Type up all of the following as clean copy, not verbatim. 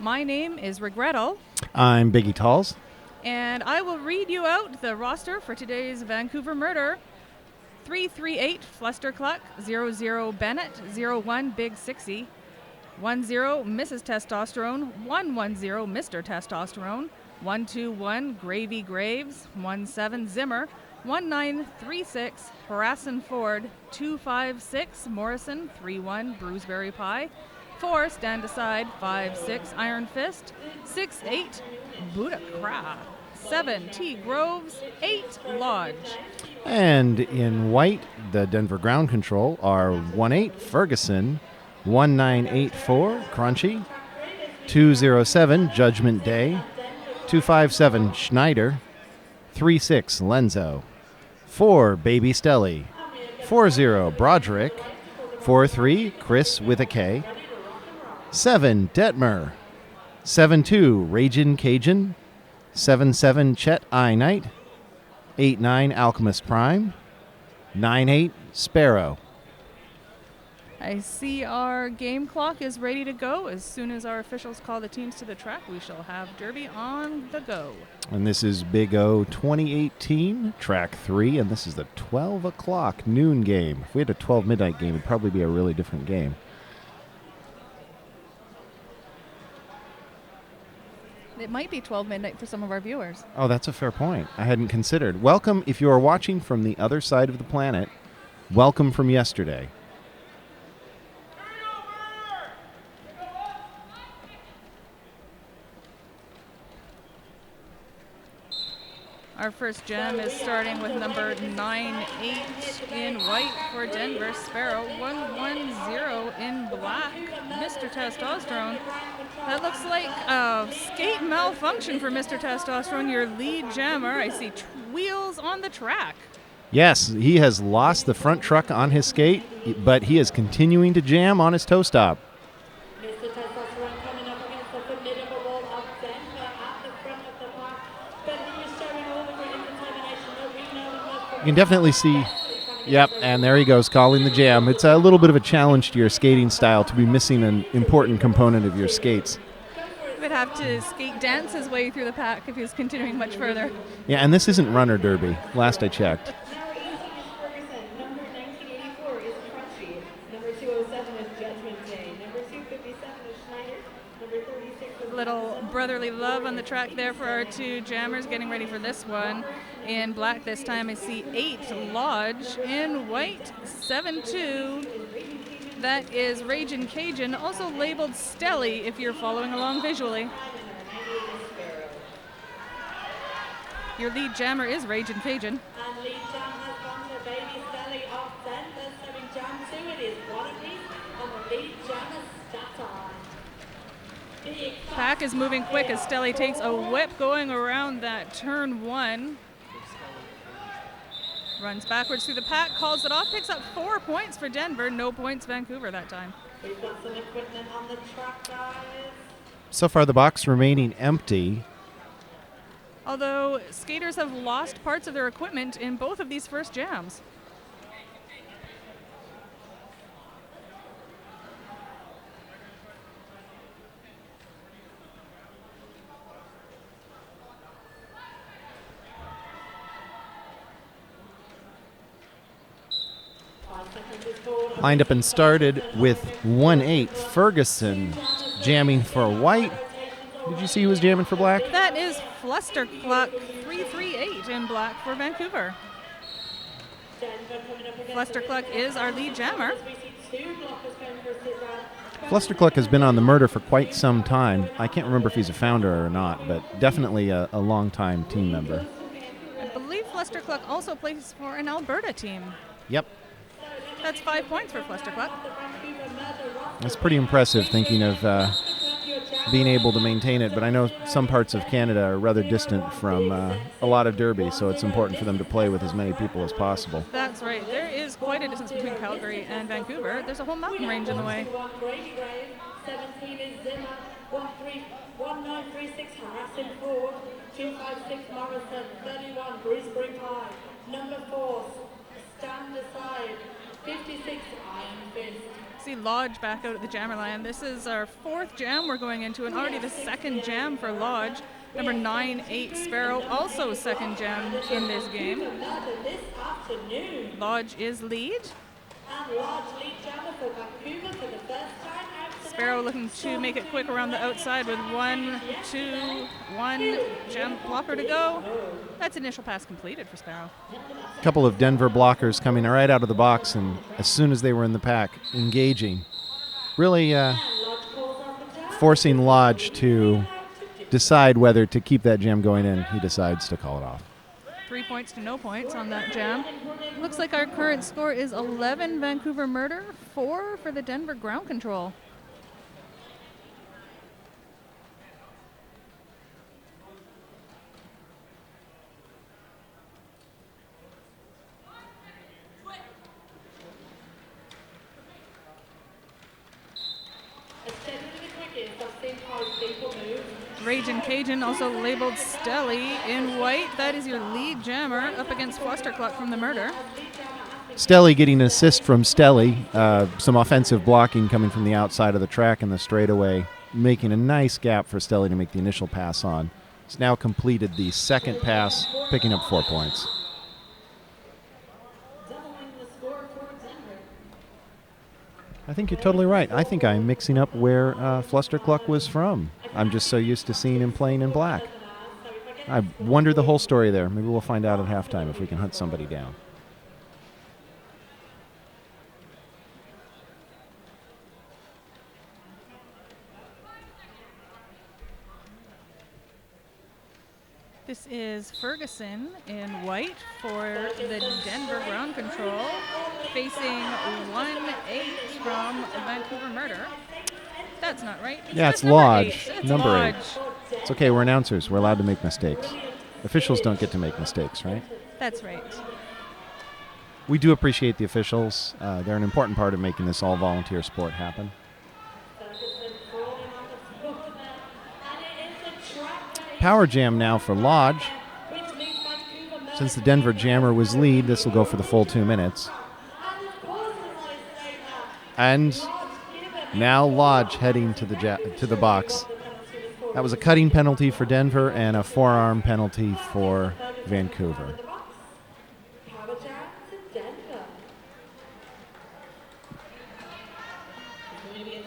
My name is Regrettal. I'm Biggie Talls. And I will read you out the roster for today's Vancouver murder. 338 Flustercluck, 00 Bennett, 01 Big 60, 10 Mrs. Testosterone, 110 Mr. Testosterone, 121 Gravy Graves, 17 Zimmer, 1936 Harrison Ford, 256 Morrison, 31 Bruceberry Pie, 4 Stand Aside, 5-6 Iron Fist, 6-8 Buddha Cra, 7 T Groves, 8 Lodge. And in white, the Denver ground control are 18 Ferguson, 1984 Crunchy, 207 Judgment Day, 257 Schneider, 36 Lenzo, 4 Baby Stelly, 40 Broderick, 43 Chris with a K, 7 Detmer, 72 Ragin' Cajun, 77 Chet I Knight, 89 Alchemist Prime, 98 Sparrow. I see our game clock is ready to go. As soon as our officials call the teams to the track, we shall have Derby on the go. And this is Big O 2018, Track 3, and this is the 12 o'clock noon game. If we had a 12 midnight game, it'd probably be a really different game. It might be 12 midnight for some of our viewers. Oh, that's a fair point. I hadn't considered. Welcome, if you are watching from the other side of the planet, welcome from yesterday. Our first gem is starting with number 9-8 in white for Denver Sparrow, 110 in black, Mr. Testosterone. That looks like a skate malfunction for Mr. Testosterone, your lead jammer. I see wheels on the track. Yes, he has lost the front truck on his skate, but he is continuing to jam on his toe stop. Mr. Testosterone coming up against the formidable wall of Denver at the front of the pack. But he is showing all the great determination that we know. You can definitely see, yep, and there he goes calling the jam. It's a little bit of a challenge to your skating style to be missing an important component of your skates. He would have to skate dance his way through the pack if he was continuing much further. Yeah, and this isn't runner derby, last I checked. Number 1984 is Crunchy. Number 207 is Judgment Day. Number 257 is Schneider. Number 36 is Little brotherly love on the track there for our two jammers getting ready for this one. In black this time I see 8 Lodge. In white, 7-2. That is Ragin' Cajun, also labeled Stelly if you're following along visually. Your lead jammer is Ragin' Cajun. And lead jam has gone to Baby Stelly of Denver. So in jam 2 it is one apiece on the lead jammer Staton. Pack is moving quick as Stelly takes a whip going around that turn 1. Runs backwards through the pack, calls it off, picks up 4 points for Denver. No points Vancouver that time. We've got some equipment on the track, guys. So far the box remaining empty. Although skaters have lost parts of their equipment in both of these first jams. Lined up and started with 1-8 Ferguson jamming for white. Did you see who was jamming for black? That is Flustercluck 338 in black for Vancouver. Flustercluck is our lead jammer. Flustercluck has been on the murder for quite some time. I can't remember if he's a founder or not, but definitely a long-time team member. I believe Flustercluck also plays for an Alberta team. Yep. That's 5 points for Flustercluck. That's pretty impressive thinking of being able to maintain it, but I know some parts of Canada are rather distant from a lot of derby, so it's important for them to play with as many people as possible. That's right. There is quite a distance between Calgary and Vancouver. There's a whole mountain range in the way. 17 is Zimmer, 1936 Harrison Ford, 256 Morrison, 31 Bruceberry Pie, number 4 Stand Aside, 56 Iron Fist, See Lodge back out at the jammer line. This is our 4th jam we're going into, and already the 2nd jam for Lodge. Number 9-8 Sparrow, also 2nd jam in this game. This afternoon. Lodge is lead. And Lodge lead jammer for Vancouver for the first time out today. Sparrow looking to make it quick around the outside with 1, 2, 1 jam blocker to go. That's initial pass completed for Sparrow. A couple of Denver blockers coming right out of the box, and as soon as they were in the pack, engaging. Really forcing Lodge to decide whether to keep that jam going in. He decides to call it off. 3 points to no points on that jam. Looks like our current score is 11 Vancouver Murder, 4 for the Denver Ground Control. Ragin' Cajun, also labeled Stelly in white. That is your lead jammer up against Flustercluck from the Murder. Stelly getting an assist from Stelly. Some offensive blocking coming from the outside of the track and the straightaway, making a nice gap for Stelly to make the initial pass on. He's now completed the 2nd pass, picking up 4 points. I think you're totally right. I think I'm mixing up where Flustercluck was from. I'm just so used to seeing him playing in black. I wondered the whole story there. Maybe we'll find out at halftime if we can hunt somebody down. This is Ferguson in white for the Denver Ground Control, facing 1-8 from Vancouver Murder. That's not right. Yeah, it's number Lodge. 8. It's Number Lodge. 8. It's okay, we're announcers. We're allowed to make mistakes. Officials don't get to make mistakes, right? That's right. We do appreciate the officials. They're an important part of making this all-volunteer sport happen. Power jam now for Lodge. Since the Denver jammer was lead, this will go for the full 2 minutes. And now Lodge heading to the box. That was a cutting penalty for Denver and a forearm penalty for Vancouver.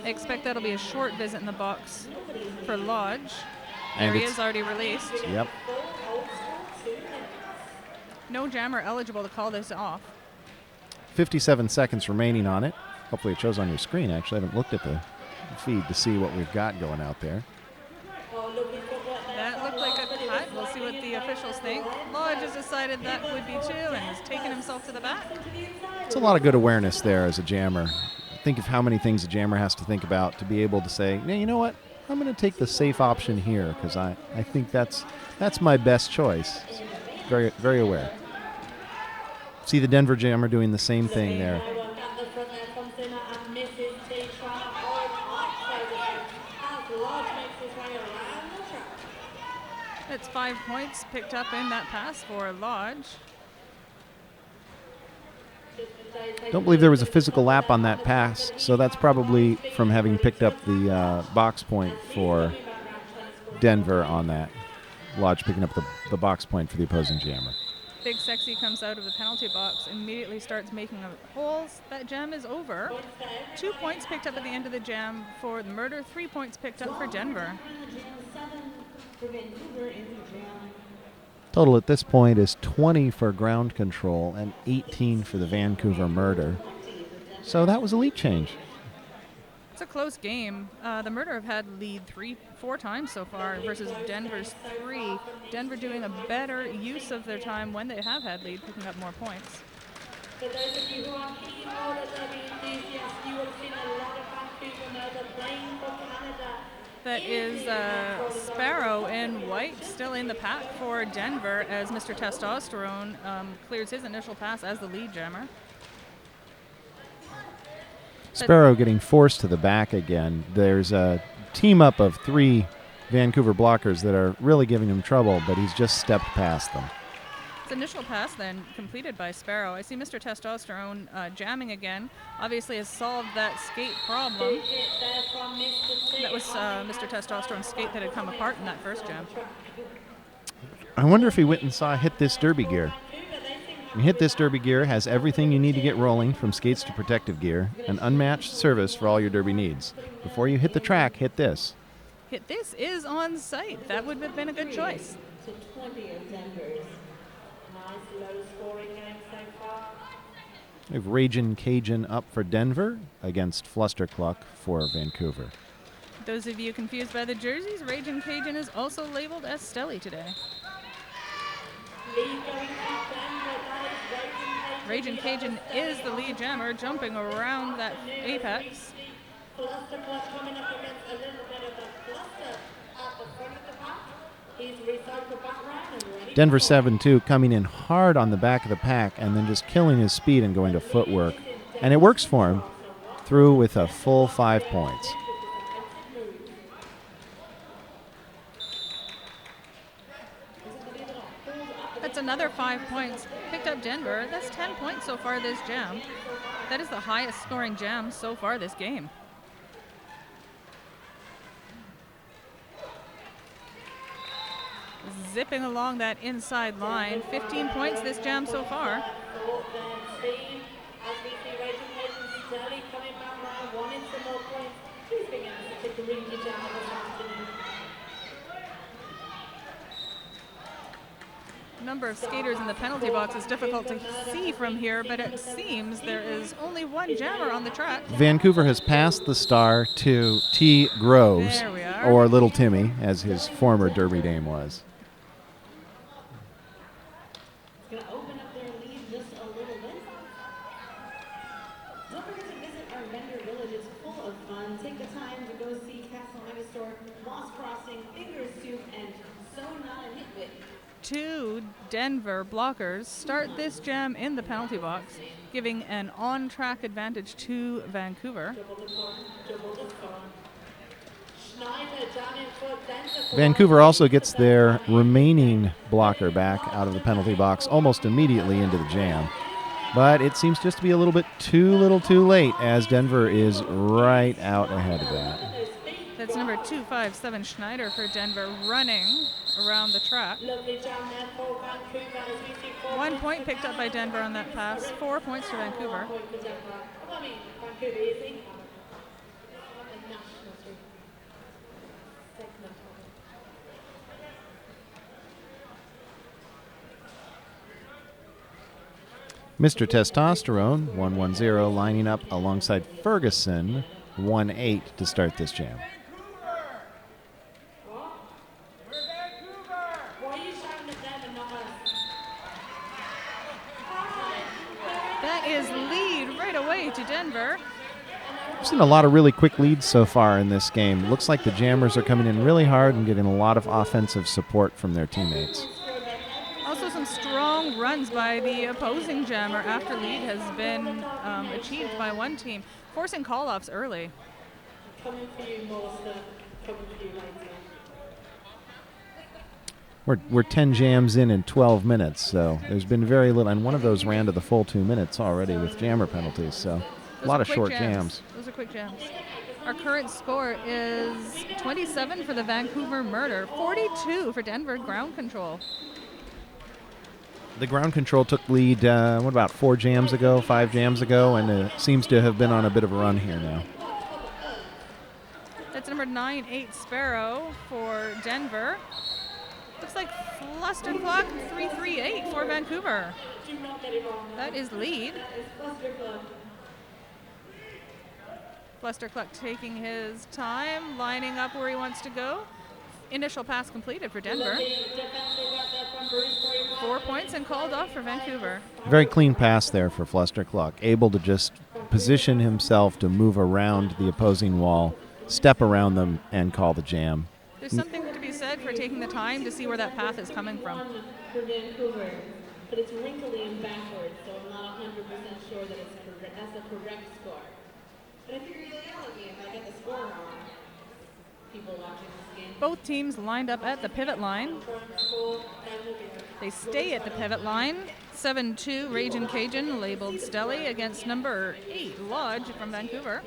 I expect that'll be a short visit in the box for Lodge. And There he is, already released. Yep. No jammer eligible to call this off. 57 seconds remaining on it. Hopefully it shows on your screen, actually. I haven't looked at the feed to see what we've got going out there. That looked like a cut. We'll see what the officials think. Lodge has decided that would be 2 and has taken himself to the back. It's a lot of good awareness there as a jammer. Think of how many things a jammer has to think about to be able to say, "Hey, you know what? I'm going to take the safe option here because I think that's my best choice." Very, very aware. See the Denver jammer doing the same thing there. That's 5 points picked up in that pass for Lodge. Don't believe there was a physical lap on that pass, so that's probably from having picked up the box point for Denver on that. Lodge picking up the box point for the opposing jammer. Big Sexy comes out of the penalty box, immediately starts making holes. That jam is over. 2 points picked up at the end of the jam for the Murder, 3 points picked up for Denver. Total at this point is 20 for ground control and 18 for the Vancouver Murder. So that was a lead change. It's a close game. The Murder have had lead 4 times so far versus Denver's 3. Denver doing a better use of their time when they have had lead, picking up more points. For those of you who are keen roller derby enthusiasts, you will have seen a lot of Vancouver Murder playing for Canada. That is Sparrow in white, still in the pack for Denver as Mr. Testosterone clears his initial pass as the lead jammer. Sparrow getting forced to the back again. There's a team up of 3 Vancouver blockers that are really giving him trouble, but he's just stepped past them. It's initial pass then completed by Sparrow. I see Mr. Testosterone jamming again. Obviously has solved that skate problem. That was Mr. Testosterone's skate that had come apart in that first jam. I wonder if he went and saw Hit This Derby Gear. Hit This Derby Gear has everything you need to get rolling, from skates to protective gear, an unmatched service for all your derby needs. Before you hit the track, hit this. Hit This is on site. That would have been a good choice. To 20 of Denver's. Nice low scoring game so far. We have Ragin' Cajun up for Denver against Flustercluck for Vancouver. Those of you confused by the jerseys, Ragin' Cajun is also labeled as Stelly today. Lead going up Denver. That is Ragin' Cajun is the lead jammer, jumping around that apex. Flustercluck coming up against a little bit of a fluster at the front of the pack. He's recycled back round and ready. Denver 7-2 coming in hard on the back of the pack and then just killing his speed and going to footwork. And it works for him, through with a full 5 points. That's another 5 points. Picked up Denver. That's 10 points so far this jam. That is the highest scoring jam so far this game. Zipping along that inside line. 15 points this jam so far. Number of skaters in the penalty box is difficult to see from here, but it seems there is only one jammer on the track. Vancouver has passed the star to T. Groves, There we are. or Little Timmy, as his former derby name was. Going to open up their lead just a little bit. Don't forget to visit our vendor village. It's full of fun. Take the time to go see Castle Megastore, Moss Crossing, Fingers Soup, and So Not a Nitwit. 2 Denver blockers start this jam in the penalty box, giving an on-track advantage to Vancouver. Vancouver also gets their remaining blocker back out of the penalty box almost immediately into the jam. But it seems just to be a little bit too late, as Denver is right out ahead of that. That's number 257 Schneider for Denver, running around the track. 1 point picked up by Denver on that pass. 4 points to Vancouver. Mr. Testosterone, 1-1-0, lining up alongside Ferguson, 1-8 to start this jam. That is lead right away to Denver. We've seen a lot of really quick leads so far in this game. Looks like the jammers are coming in really hard and getting a lot of offensive support from their teammates. Also some strong runs by the opposing jammer after lead has been achieved by one team, forcing call-offs early. Coming for you, Melissa. Coming for you later. We're 10 jams in 12 minutes, so there's been very little. And one of those ran to the full 2 minutes already with jammer penalties, so a lot of short jams. Those are quick jams. Our current score is 27 for the Vancouver Murder, 42 for Denver Ground Control. The ground control took lead, what about 5 jams ago, and seems to have been on a bit of a run here now. That's number 9-8 Sparrow for Denver. Looks like Flustercluck 3-3-8 for Vancouver. That is lead. Flustercluck taking his time, lining up where he wants to go. Initial pass completed for Denver. 4 points and called off for Vancouver. Very clean pass there for Flustercluck, able to just position himself to move around the opposing wall, step around them, and call the jam. There's something to be said for taking the time to see where that path is coming from. For Vancouver, but it's wrinkly and backwards, so I'm not 100% sure that it's correct. That's the correct score. But if you're really yell at me if I get the score wrong, people watching this game. Both teams lined up at the pivot line. They stay at the pivot line. 7-2 Ragin' Cajun labeled Stelly against number 8 Lodge from Vancouver.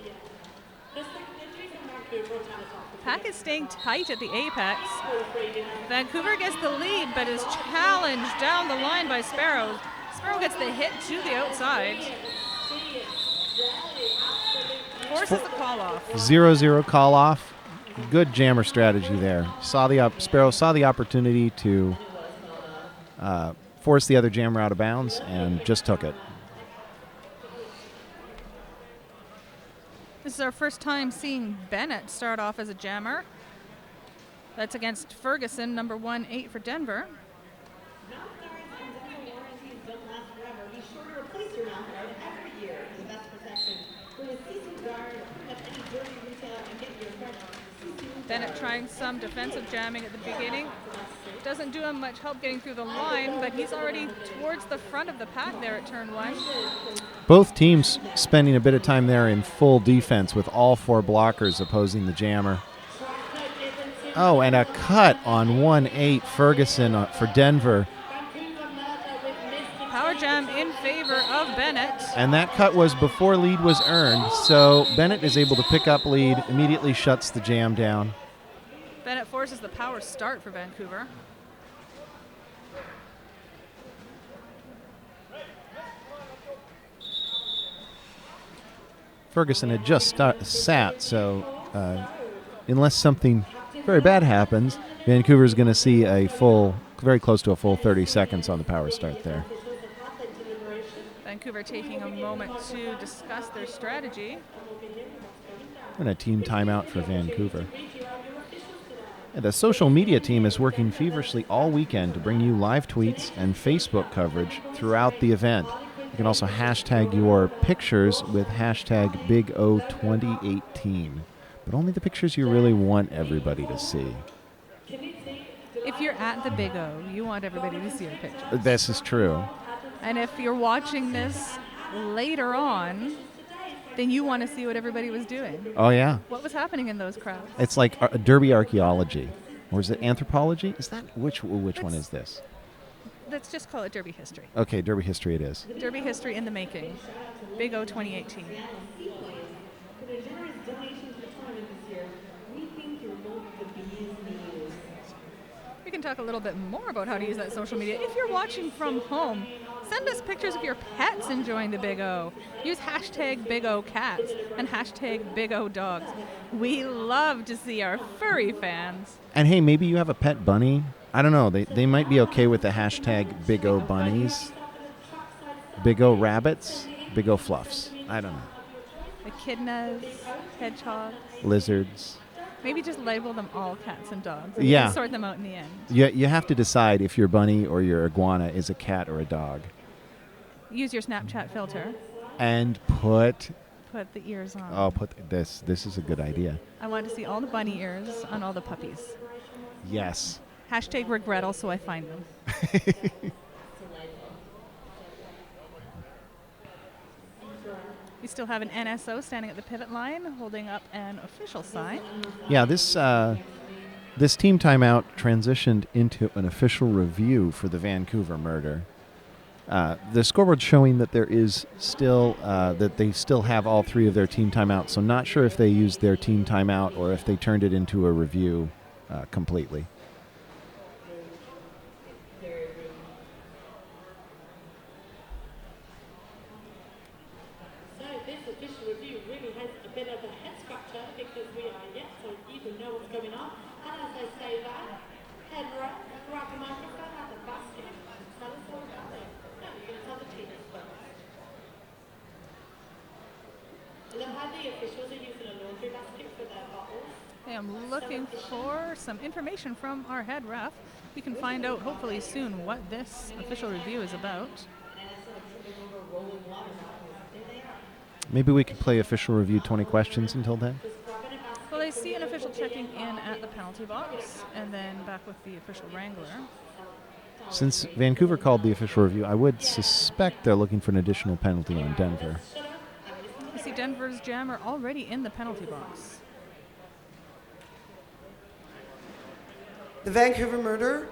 Pack is staying tight at the apex. Vancouver gets the lead, but is challenged down the line by Sparrow. Sparrow gets the hit to the outside. Forces the call off. 0-0 call off. Good jammer strategy there. Sparrow saw the opportunity to force the other jammer out of bounds and just took it. This is our first time seeing Bennett start off as a jammer. That's against Ferguson, number 1-8 for Denver. Bennett trying some defensive jamming at the beginning. Doesn't do him much help getting through the line, but he's already towards the front of the pack there at turn 1. Both teams spending a bit of time there in full defense with all 4 blockers opposing the jammer. Oh, and a cut on 1-8 Ferguson for Denver. Power jam in favor of Bennett. And that cut was before lead was earned, so Bennett is able to pick up lead, immediately shuts the jam down. Bennett forces the power start for Vancouver. Ferguson had just sat, so unless something very bad happens, Vancouver's going to see a full, very close to a full 30 seconds on the power start there. Vancouver taking a moment to discuss their strategy. And a team timeout for Vancouver. And the social media team is working feverishly all weekend to bring you live tweets and Facebook coverage throughout the event. You can also hashtag your pictures with hashtag BigO2018, but only the pictures you really want everybody to see. If you're at the Big O, you want everybody to see your picture. This is true. And if you're watching this later on, then you want to see what everybody was doing. Oh, yeah. What was happening in those crowds? It's like derby archaeology. Or is it anthropology? Is that which one is this? Let's just call it Derby history. Okay, derby history it is. Derby history in the making. Big O 2018. We can talk a little bit more about how to use that social media. If you're watching from home, send us pictures of your pets enjoying the Big O. Use hashtag Big O Cats and hashtag Big O Dogs. We love to see our furry fans. And hey, maybe you have a pet bunny. I don't know. They might be okay with the hashtag Big O Bunnies, Big O Rabbits, Big O Fluffs. I don't know. Echidnas, hedgehogs. Lizards. Maybe just label them all cats and dogs. Yeah. And sort them out in the end. You have to decide if your bunny or your iguana is a cat or a dog. Use your Snapchat filter. And put the ears on. Oh, put this. This is a good idea. I want to see all the bunny ears on all the puppies. Yes. Hashtag regrettal so I find them. We still have an NSO standing at the pivot line holding up an official sign. Yeah, this team timeout transitioned into an official review for the Vancouver murder. The scoreboard's showing that there is still that they still have all 3 of their team timeouts, so not sure if they used their team timeout or if they turned it into a review completely. I'm looking for some information from our head ref. We can find out hopefully soon what this official review is about. Maybe we could play official review 20 questions until then. Well, I see an official checking in at the penalty box and then back with the official wrangler. Since Vancouver called the official review, I would suspect they're looking for an additional penalty on Denver. I see Denver's jammer already in the penalty box. The Vancouver murder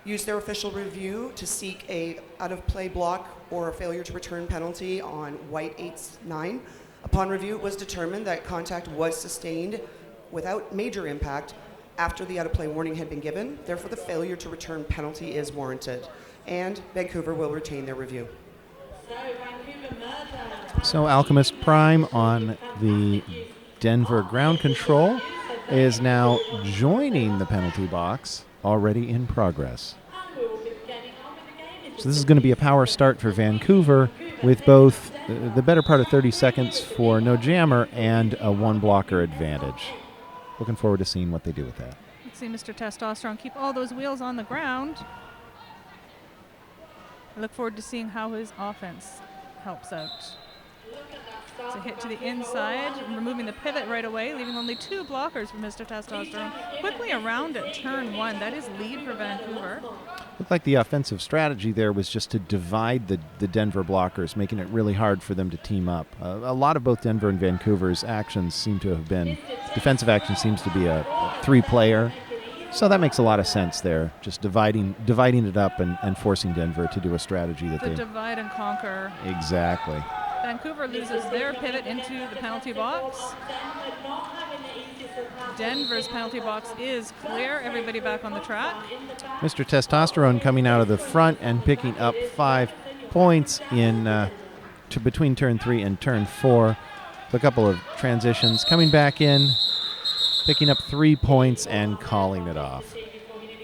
used their official review to seek a out-of-play block or a failure to return penalty on white 8-9. Upon review, it was determined that contact was sustained without major impact after the out-of-play warning had been given. Therefore, the failure to return penalty is warranted, and Vancouver will retain their review. So Alchemist Prime on the Denver ground control is now joining the penalty box, already in progress. So this is going to be a power start for Vancouver with both the better part of 30 seconds for no jammer and a one blocker advantage. Looking forward to seeing what they do with that. Let's see Mr. Testosterone keep all those wheels on the ground. I look forward to seeing how his offense helps out. It's a hit to the inside, removing the pivot right away, leaving only 2 blockers for Mr. Testosterone. Quickly around at turn 1. That is lead for Vancouver. Looked like the offensive strategy there was just to divide the Denver blockers, making it really hard for them to team up. A lot of both Denver and Vancouver's actions seem to have been, defensive action seems to be a 3-player. So that makes a lot of sense there, just dividing it up and forcing Denver to do a strategy that they... divide and conquer. Exactly. Vancouver loses their pivot into the penalty box. Denver's penalty box is clear. Everybody back on the track. Mr. Testosterone coming out of the front and picking up 5 points in between turn 3 and turn 4. A couple of transitions. Coming back in, picking up 3 points and calling it off.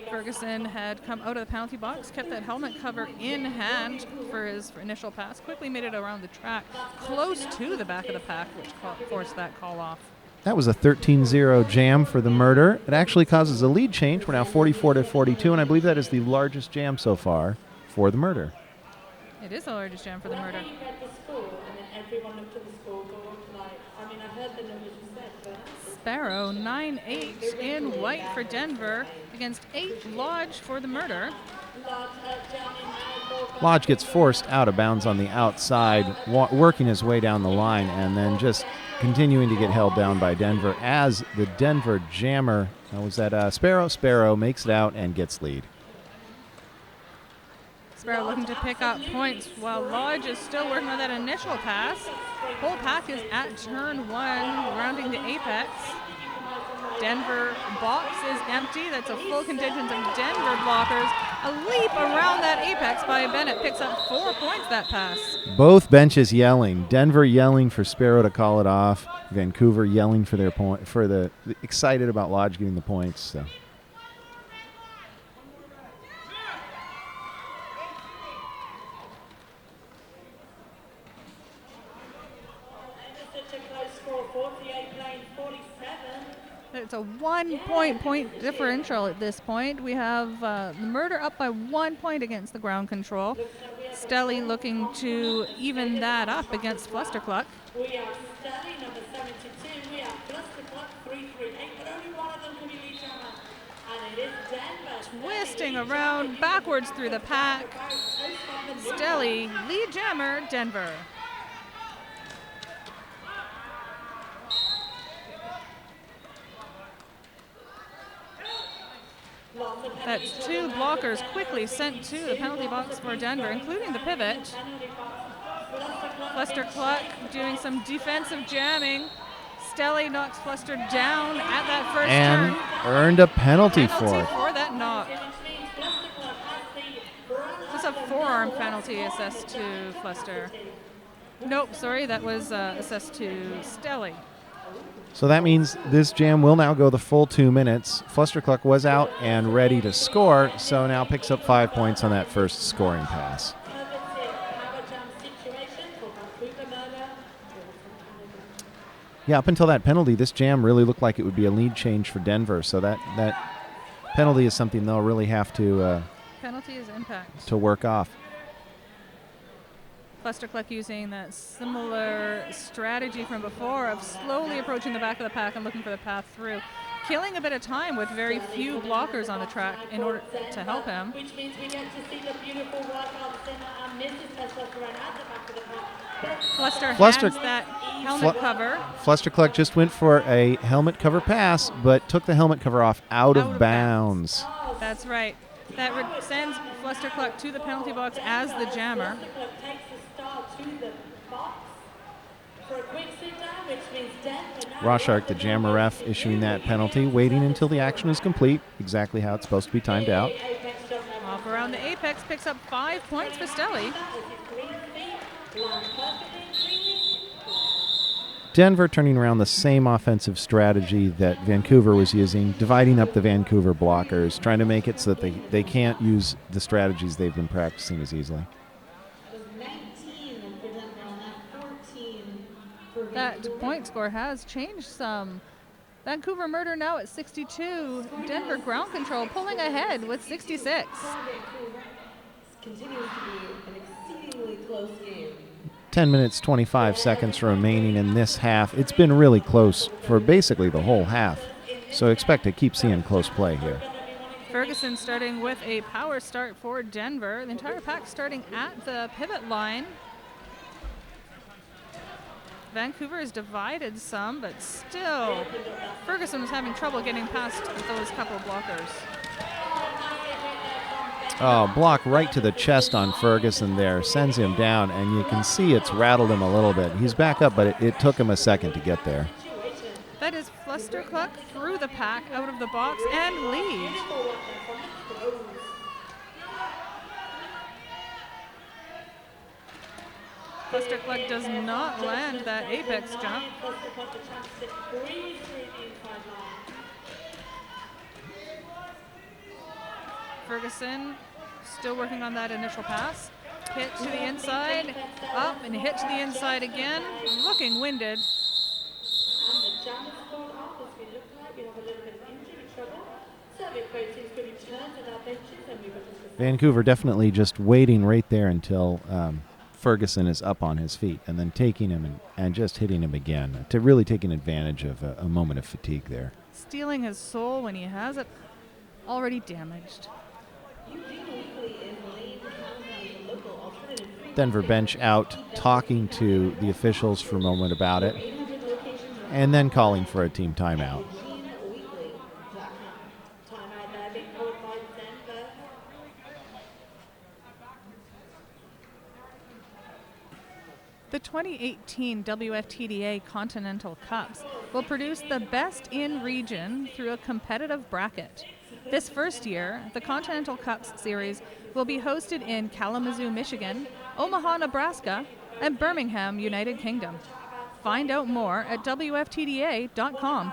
Ferguson had come out of the penalty box, kept that helmet cover in hand for his initial pass, quickly made it around the track, close to the back of the pack, which forced that call off. That was a 13-0 jam for the murder. It actually causes a lead change. We're now 44-42, and I believe that is the largest jam so far for the murder. It is the largest jam for the murder. Sparrow, 9-8 in white for Denver against 8 Lodge for the murder. Lodge gets forced out of bounds on the outside, working his way down the line, and then just continuing to get held down by Denver as the Denver jammer, was that Sparrow? Sparrow makes it out and gets lead. Sparrow looking to pick up points while Lodge is still working on that initial pass. Whole pack is at turn 1, rounding the apex. Denver box is empty. That's a full contingent of Denver blockers. A leap around that apex by Bennett picks up 4 points that pass. Both benches yelling. Denver yelling for Sparrow to call it off. Vancouver yelling for their point, for the excited about Lodge getting the points. So. It's a 1 point differential at this point. We have the murder up by 1 point against the ground control. Stelly looking to even that up against Flustercluck. We have Stelly, number 72. We have Flustercluck, 338, but only one of them can be lead jammer. And it is Denver. Twisting around backwards through the pack. Stelly, lead jammer, Denver. That's 2 blockers quickly sent to the penalty box for Denver, including the pivot. Flustercluck doing some defensive jamming. Stelly knocks Fluster down at that first and turn. Earned a penalty for it. For that knock. That's a forearm penalty assessed to Fluster. Nope, sorry, that was assessed to Stelly. So that means this jam will now go the full 2 minutes. Flustercluck was out and ready to score, so now picks up 5 points on that first scoring pass. Yeah, up until that penalty, this jam really looked like it would be a lead change for Denver, so that penalty is something they'll really have to penalty is impact. To work off. Flustercluck using that similar strategy from before of slowly approaching the back of the pack and looking for the path through, killing a bit of time with very few blockers on the track in order to help him. Which means we get to see the beautiful workout center and Mrs. Testosterone at the back of the pack. Fluster hands that helmet cover. Flustercluck just went for a helmet cover pass, but took the helmet cover off out of bounds. That's right. That sends Flustercluck to the penalty box as the jammer. Flustercluck takes the star to the box for a quick sit down, which means Denver now. Rorschach, the jammer ref, issuing that penalty, waiting until the action is complete, exactly how it's supposed to be timed out. Off around the apex, picks up 5 points for Stelly. Denver turning around the same offensive strategy that Vancouver was using, dividing up the Vancouver blockers, trying to make it so that they can't use the strategies they've been practicing as easily. That point score has changed some. Vancouver Murder now at 62. Denver Ground Control pulling ahead with 66. Continues to be an exceedingly close game. 10 minutes, 25 seconds remaining in this half. It's been really close for basically the whole half, so expect to keep seeing close play here. Ferguson starting with a power start for Denver. The entire pack starting at the pivot line. Vancouver is divided some, but still, Ferguson was having trouble getting past those couple of blockers. Oh, block right to the chest on Ferguson there, sends him down, and you can see it's rattled him a little bit. He's back up, but it took him a second to get there. That is Flustercluck through the pack, out of the box, and lead. Flustercluck does not land that apex jump. Ferguson still working on that initial pass. Hit to the inside, up and hit to the inside again. Looking winded. Vancouver definitely just waiting right there until Ferguson is up on his feet and then taking him and just hitting him again, to really taking advantage of a moment of fatigue there. Stealing his soul when he has it already damaged. Denver bench out, talking to the officials for a moment about it, and then calling for a team timeout. The 2018 WFTDA Continental Cups will produce the best in region through a competitive bracket. This first year, the Continental Cups series will be hosted in Kalamazoo, Michigan, Omaha, Nebraska, and Birmingham, United Kingdom. Find out more at WFTDA.com.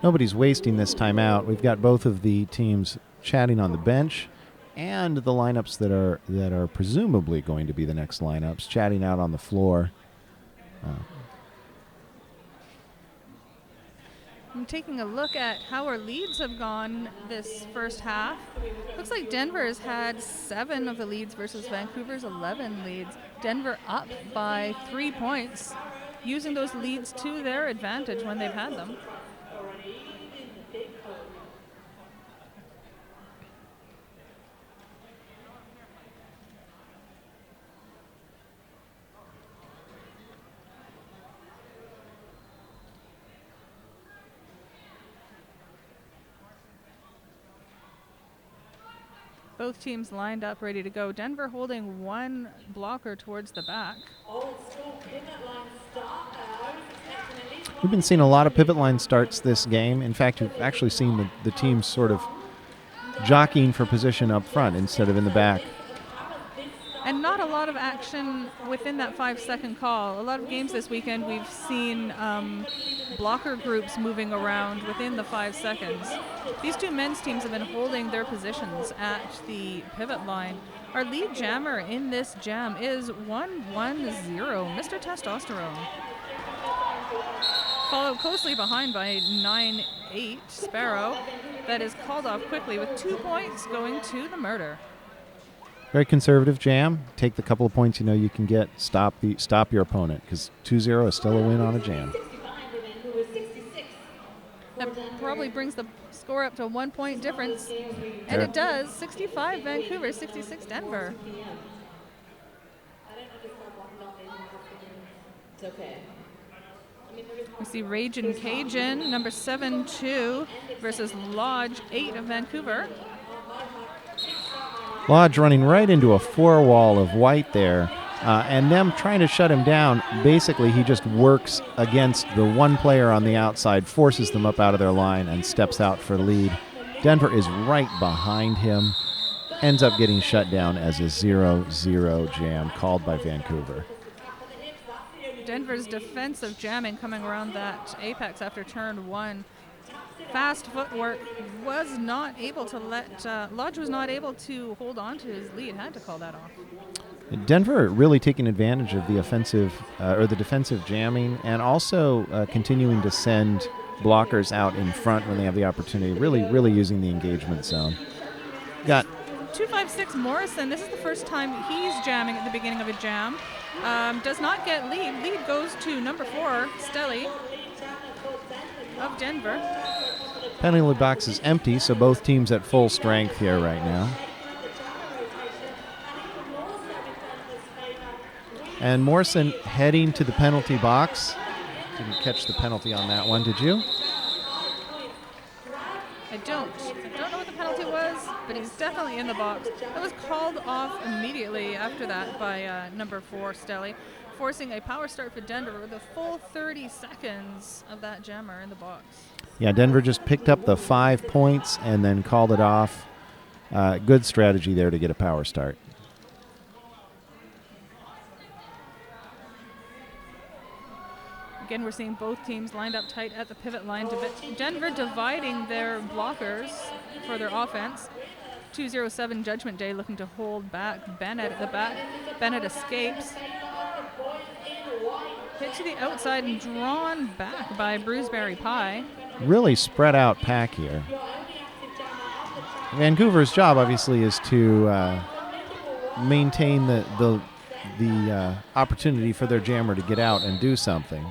Nobody's wasting this timeout. We've got both of the teams chatting on the bench, and the lineups that are presumably going to be the next lineups, chatting out on the floor. I'm taking a look at how our leads have gone this first half. Looks like Denver has had 7 of the leads versus Vancouver's 11 leads. Denver up by 3 points, using those leads to their advantage when they've had them. Both teams lined up, ready to go. Denver holding 1 blocker towards the back. We've been seeing a lot of pivot line starts this game. In fact, we've actually seen the teams sort of jockeying for position up front instead of in the back. And not a lot of action within that 5-second call. A lot of games this weekend we've seen blocker groups moving around within the 5 seconds. These 2 men's teams have been holding their positions at the pivot line. Our lead jammer in this jam is 110, Mr. Testosterone. Followed closely behind by 9-8, Sparrow. That is called off quickly with 2 points going to the Murder. Very conservative jam. Take the couple of points you know you can get. Stop your opponent, because 2-0 is still a win on a jam. That probably brings the score up to 1 point difference. And it does. 65 Vancouver, 66 Denver. It's okay. We see Ragin' Cajun, number 7-2 versus Lodge 8 of Vancouver. Lodge running right into a four-wall of white there, and them trying to shut him down. Basically, he just works against the one player on the outside, forces them up out of their line, and steps out for lead. Denver is right behind him, ends up getting shut down as a 0-0 jam called by Vancouver. Denver's defensive jamming coming around that apex after turn 1. Fast footwork was not able to Lodge was not able to hold on to his lead, had to call that off. Denver really taking advantage of the offensive or the defensive jamming, and also continuing to send blockers out in front when they have the opportunity, really using the engagement zone. Got 256 Morrison, this is the first time he's jamming at the beginning of a jam. Does not get lead. Lead goes to number 4, Stelly of Denver. penalty box is empty, so both teams at full strength here right now. And Morrison heading to the penalty box. Didn't catch the penalty on that one, did you? I don't know what the penalty was, but he's definitely in the box. That was called off immediately after that by number 4, Stelly, forcing a power start for Denver with a full 30 seconds of that jammer in the box. Yeah, Denver just picked up the 5 points and then called it off. Good strategy there to get a power start. Again, we're seeing both teams lined up tight at the pivot line. Denver dividing their blockers for their offense. 207 Judgment Day looking to hold back Bennett at the back. Bennett escapes. Hit to the outside and drawn back by Bruceberry Pie. Really spread out pack here. Vancouver's job, obviously, is to maintain the opportunity for their jammer to get out and do something.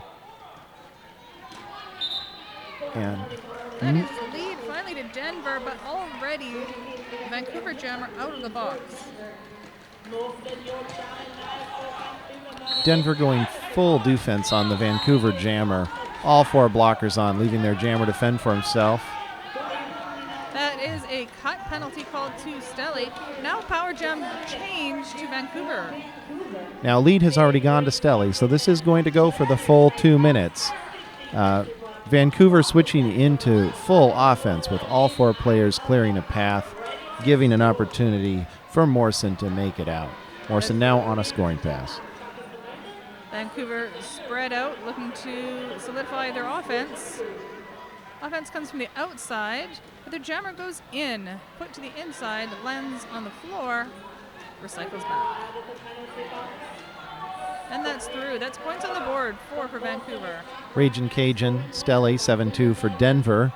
And that is the lead finally to Denver, but already Vancouver jammer out of the box. Denver going full defense on the Vancouver jammer. All 4 blockers on, leaving their jammer to fend for himself. That is a cut penalty called to Stelly. Now power jam change to Vancouver. Now lead has already gone to Stelly, so this is going to go for the full 2 minutes. Vancouver switching into full offense with all 4 players clearing a path, giving an opportunity for Morrison to make it out. Morrison now on a scoring pass. Vancouver spread out, looking to solidify their offense. Offense comes from the outside, but their jammer goes in. Put to the inside, lands on the floor, recycles back. And that's through. That's points on the board, 4 for Vancouver. Ragin' Cajun, Stelly, 7-2 for Denver.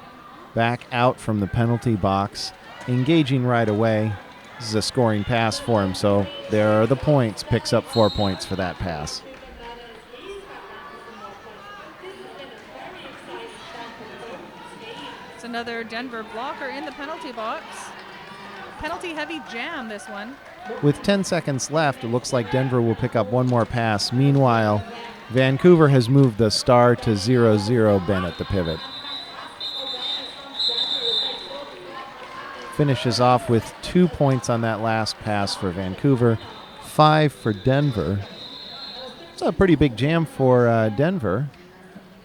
Back out from the penalty box, engaging right away. This is a scoring pass for him, so there are the points. Picks up 4 points for that pass. It's another Denver blocker in the penalty box. Penalty-heavy jam, this one. With 10 seconds left, it looks like Denver will pick up one more pass. Meanwhile, Vancouver has moved the star to 0-0 Bennett, the pivot. Finishes off with 2 points on that last pass for Vancouver, 5 for Denver. It's a pretty big jam for Denver.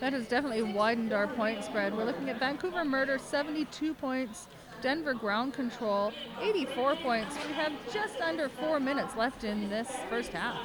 That has definitely widened our point spread. We're looking at Vancouver Murder, 72 points. Denver Ground Control, 84 points. We have just under 4 minutes left in this first half.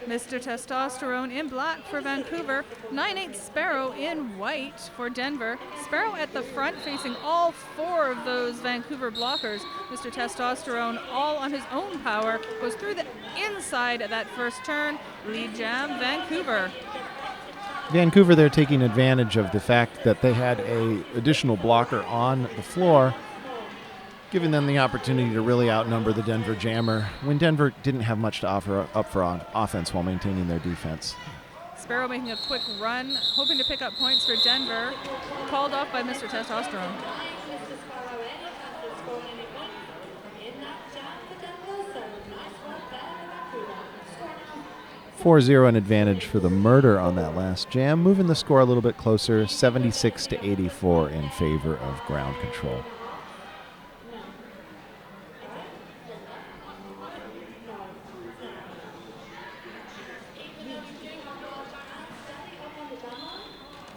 Mr. Testosterone in black for Vancouver. 9-8 Sparrow in white for Denver. Sparrow at the front facing all 4 of those Vancouver blockers. Mr. Testosterone all on his own power. Goes through the inside at that first turn. Lead jam, Vancouver. Vancouver, they're taking advantage of the fact that they had a additional blocker on the floor, giving them the opportunity to really outnumber the Denver jammer when Denver didn't have much to offer up for offense while maintaining their defense. Sparrow making a quick run, hoping to pick up points for Denver. Called off by Mr. Testosterone. 4-0 an advantage for the Murder on that last jam, moving the score a little bit closer, 76 to 84 in favor of Ground Control.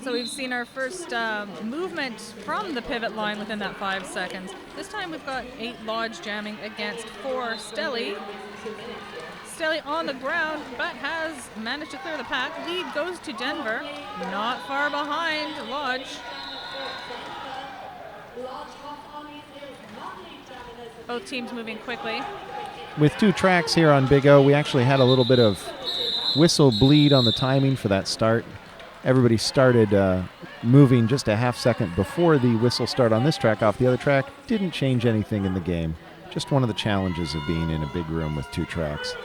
So we've seen our first movement from the pivot line within that 5 seconds. This time we've got 8 Lodge jamming against 4 Stelly. Stelly on the ground, but has managed to clear the pack. Lead goes to Denver, not far behind Lodge. Both teams moving quickly. With 2 tracks here on Big O, we actually had a little bit of whistle bleed on the timing for that start. Everybody started moving just a half second before the whistle start on this track off the other track. Didn't change anything in the game. Just one of the challenges of being in a big room with 2 tracks.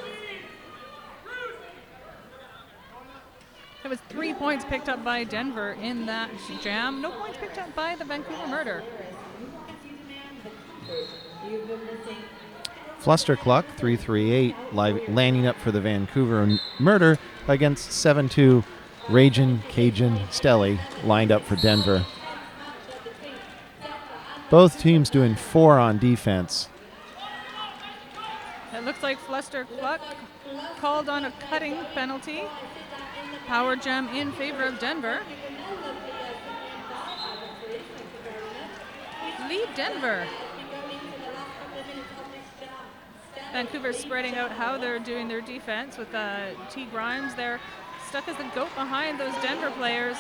It was 3 points picked up by Denver in that jam. No points picked up by the Vancouver Murder. Flustercluck, 3-3-8, landing up for the Vancouver Murder against 7-2 Ragin' Cajun Stelly, lined up for Denver. Both teams doing 4 on defense. It looks like Flustercluck called on a cutting penalty. Power jam in favor of Denver. Lead Denver. Vancouver spreading out how they're doing their defense with T. Grimes there. Stuck as the goat behind those Denver players.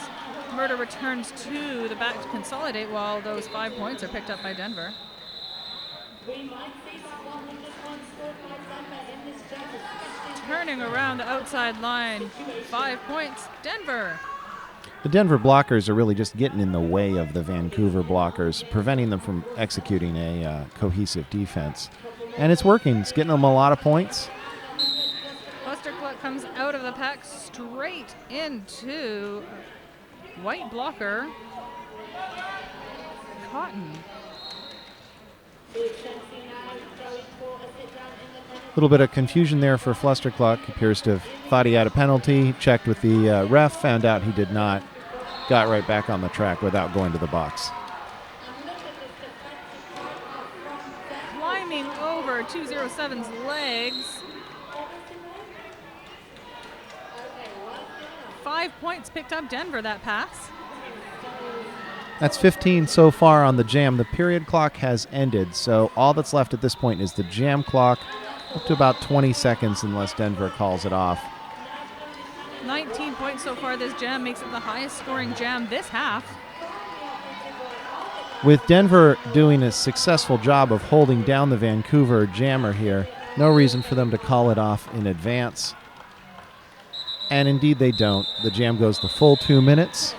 Murder returns to the back to consolidate while those 5 points are picked up by Denver. Turning around the outside line, 5 points, Denver. The Denver blockers are really just getting in the way of the Vancouver blockers, preventing them from executing a cohesive defense. And it's working. It's getting them a lot of points. Flustercluck comes out of the pack straight into white blocker, Cotton. A little bit of confusion there for Flustercluck. Appears to have thought he had a penalty, checked with the ref, found out he did not, got right back on the track without going to the box. Climbing over 207's legs. 5 points picked up Denver that pass. That's 15 so far on the jam. The period clock has ended, so all that's left at this point is the jam clock, up to about 20 seconds unless Denver calls it off. 19 points so far this jam makes it the highest scoring jam this half. With Denver doing a successful job of holding down the Vancouver jammer here, no reason for them to call it off in advance. And indeed they don't. The jam goes the full 2 minutes.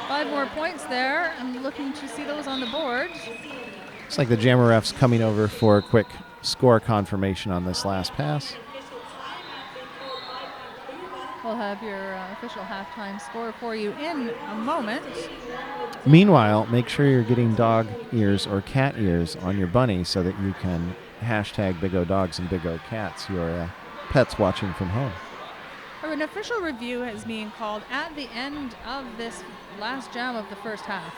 5 more points there. I'm looking to see those on the board. Looks like the jammer ref's coming over for a quick score confirmation on this last pass. We'll have your official halftime score for you in a moment. Meanwhile, make sure you're getting dog ears or cat ears on your bunny so that you can hashtag Big O Dogs and Big O Cats, your pets watching from home. An official review is being called at the end of this last jam of the first half.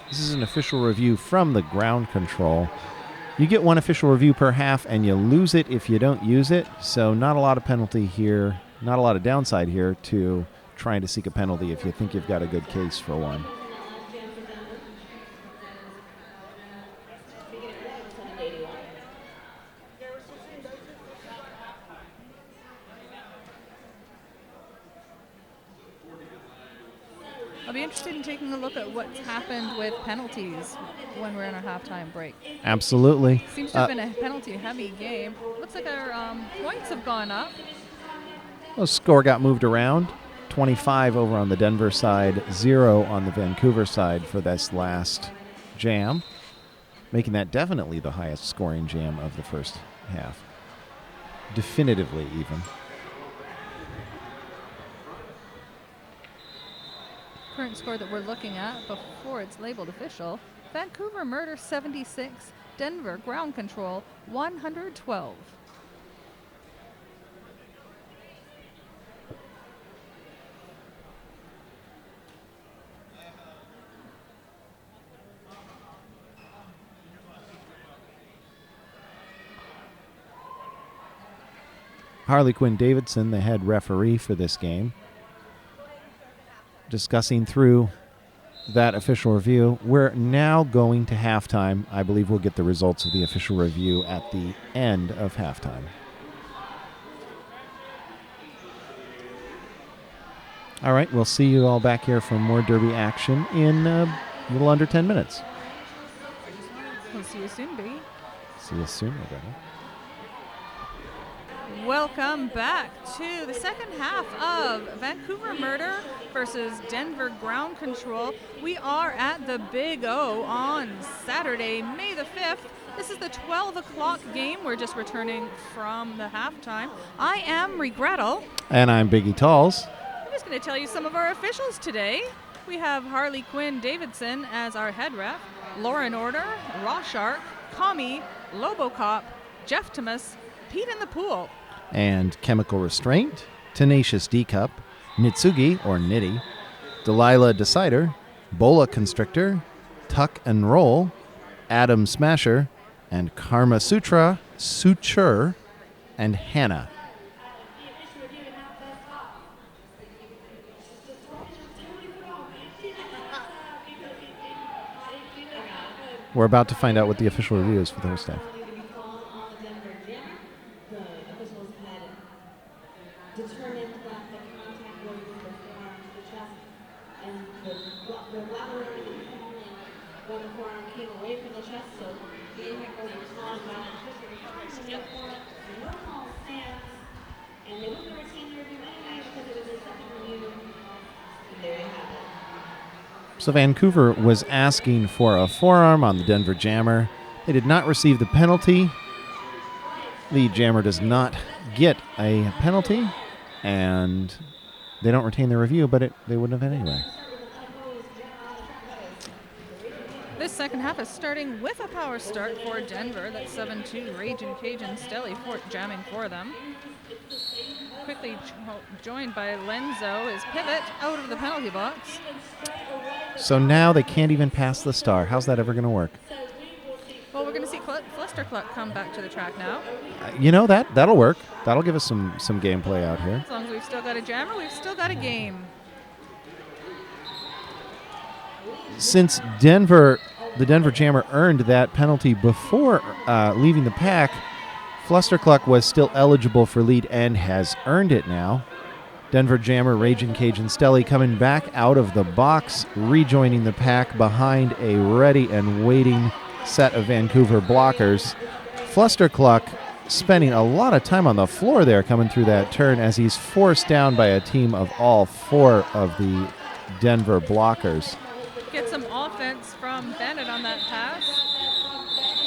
This is an official review from the ground control. You get one official review per half, and you lose it if you don't use it. So not a lot of penalty here, not a lot of downside here to trying to seek a penalty if you think you've got a good case for one. I'll be interested in taking a look at what's happened with penalties when we're in our halftime break. Absolutely. Seems to have been a penalty-heavy game. Looks like our points have gone up. The score got moved around. 25 over on the Denver side, 0 on the Vancouver side for this last jam, making that definitely the highest scoring jam of the first half. Definitively even. Current score that we're looking at before it's labeled official, Vancouver Murder 76, Denver Ground Control 112. Harley Quinn Davidson, the head referee for this game, discussing through that official review. We're now going to halftime. I believe we'll get the results of the official review at the end of halftime. All right, we'll see you all back here for more Derby action in a little under 10 minutes. We'll see you soon, B. See you soon, everybody. Welcome back to the second half of Vancouver Murder versus Denver Ground Control. We are at the Big O on Saturday, May the 5th. This is the 12 o'clock game. We're just returning from the halftime. I am Regrettal. And I'm Biggie Talls. I'm just going to tell you some of our officials today. We have Harley Quinn Davidson as our head ref, Lauren Order, Raw Shark, Kami, Lobocop, Jeff Thomas, Pete in the Pool. And Chemical Restraint, Tenacious D-Cup, Nitsugi or Nitty, Delilah Decider, Bola Constrictor, Tuck and Roll, Adam Smasher, and Karma Sutra, Suture, and Hannah. We're about to find out what the official review is for the host staff. Determined that the contact was the forearm to the chest, and the lateral falling when the forearm came away from the chest, so the impact was caused by no call stands, and they wouldn't retain the review anyway because it was a second review, and there you have it. So Vancouver was asking for a forearm on the Denver Jammer. They did not receive the penalty. The Jammer does not get a penalty, and they don't retain their review, but they wouldn't have anyway. This second half is starting with a power start for Denver. That's 7-2. Raging Cajun Stelly jamming for them. Quickly joined by Lenzo. His pivot out of the penalty box. So now they can't even pass the star. How's that ever going to work? Well, we're going to see Flustercluck come back to the track now. That'll work. That'll give us some gameplay out here. As long as we've still got a jammer, we've still got a game. Since the Denver Jammer earned that penalty before leaving the pack, Flustercluck was still eligible for lead and has earned it now. Denver Jammer, Raging Cajun Stelly coming back out of the box, rejoining the pack behind a ready and waiting set of Vancouver blockers. Flustercluck spending a lot of time on the floor there coming through that turn as he's forced down by a team of all four of the Denver blockers. Get some offense from Bennett on that pass.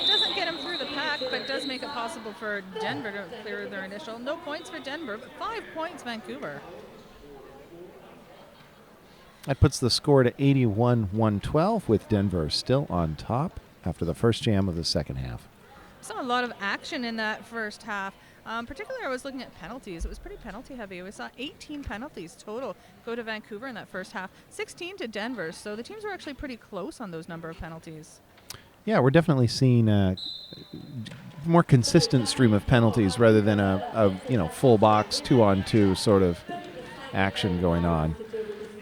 Doesn't get him through the pack, but does make it possible for Denver to clear their initial. No points for Denver, but 5 points Vancouver. That puts the score to 81-112 with Denver still on top after the first jam of the second half. Saw a lot of action in that first half. Particularly, I was looking at penalties. It was pretty penalty heavy. We saw 18 penalties total go to Vancouver in that first half, 16 to Denver. So the teams were actually pretty close on those number of penalties. Yeah, we're definitely seeing a more consistent stream of penalties rather than a full box 2-on-2 sort of action going on.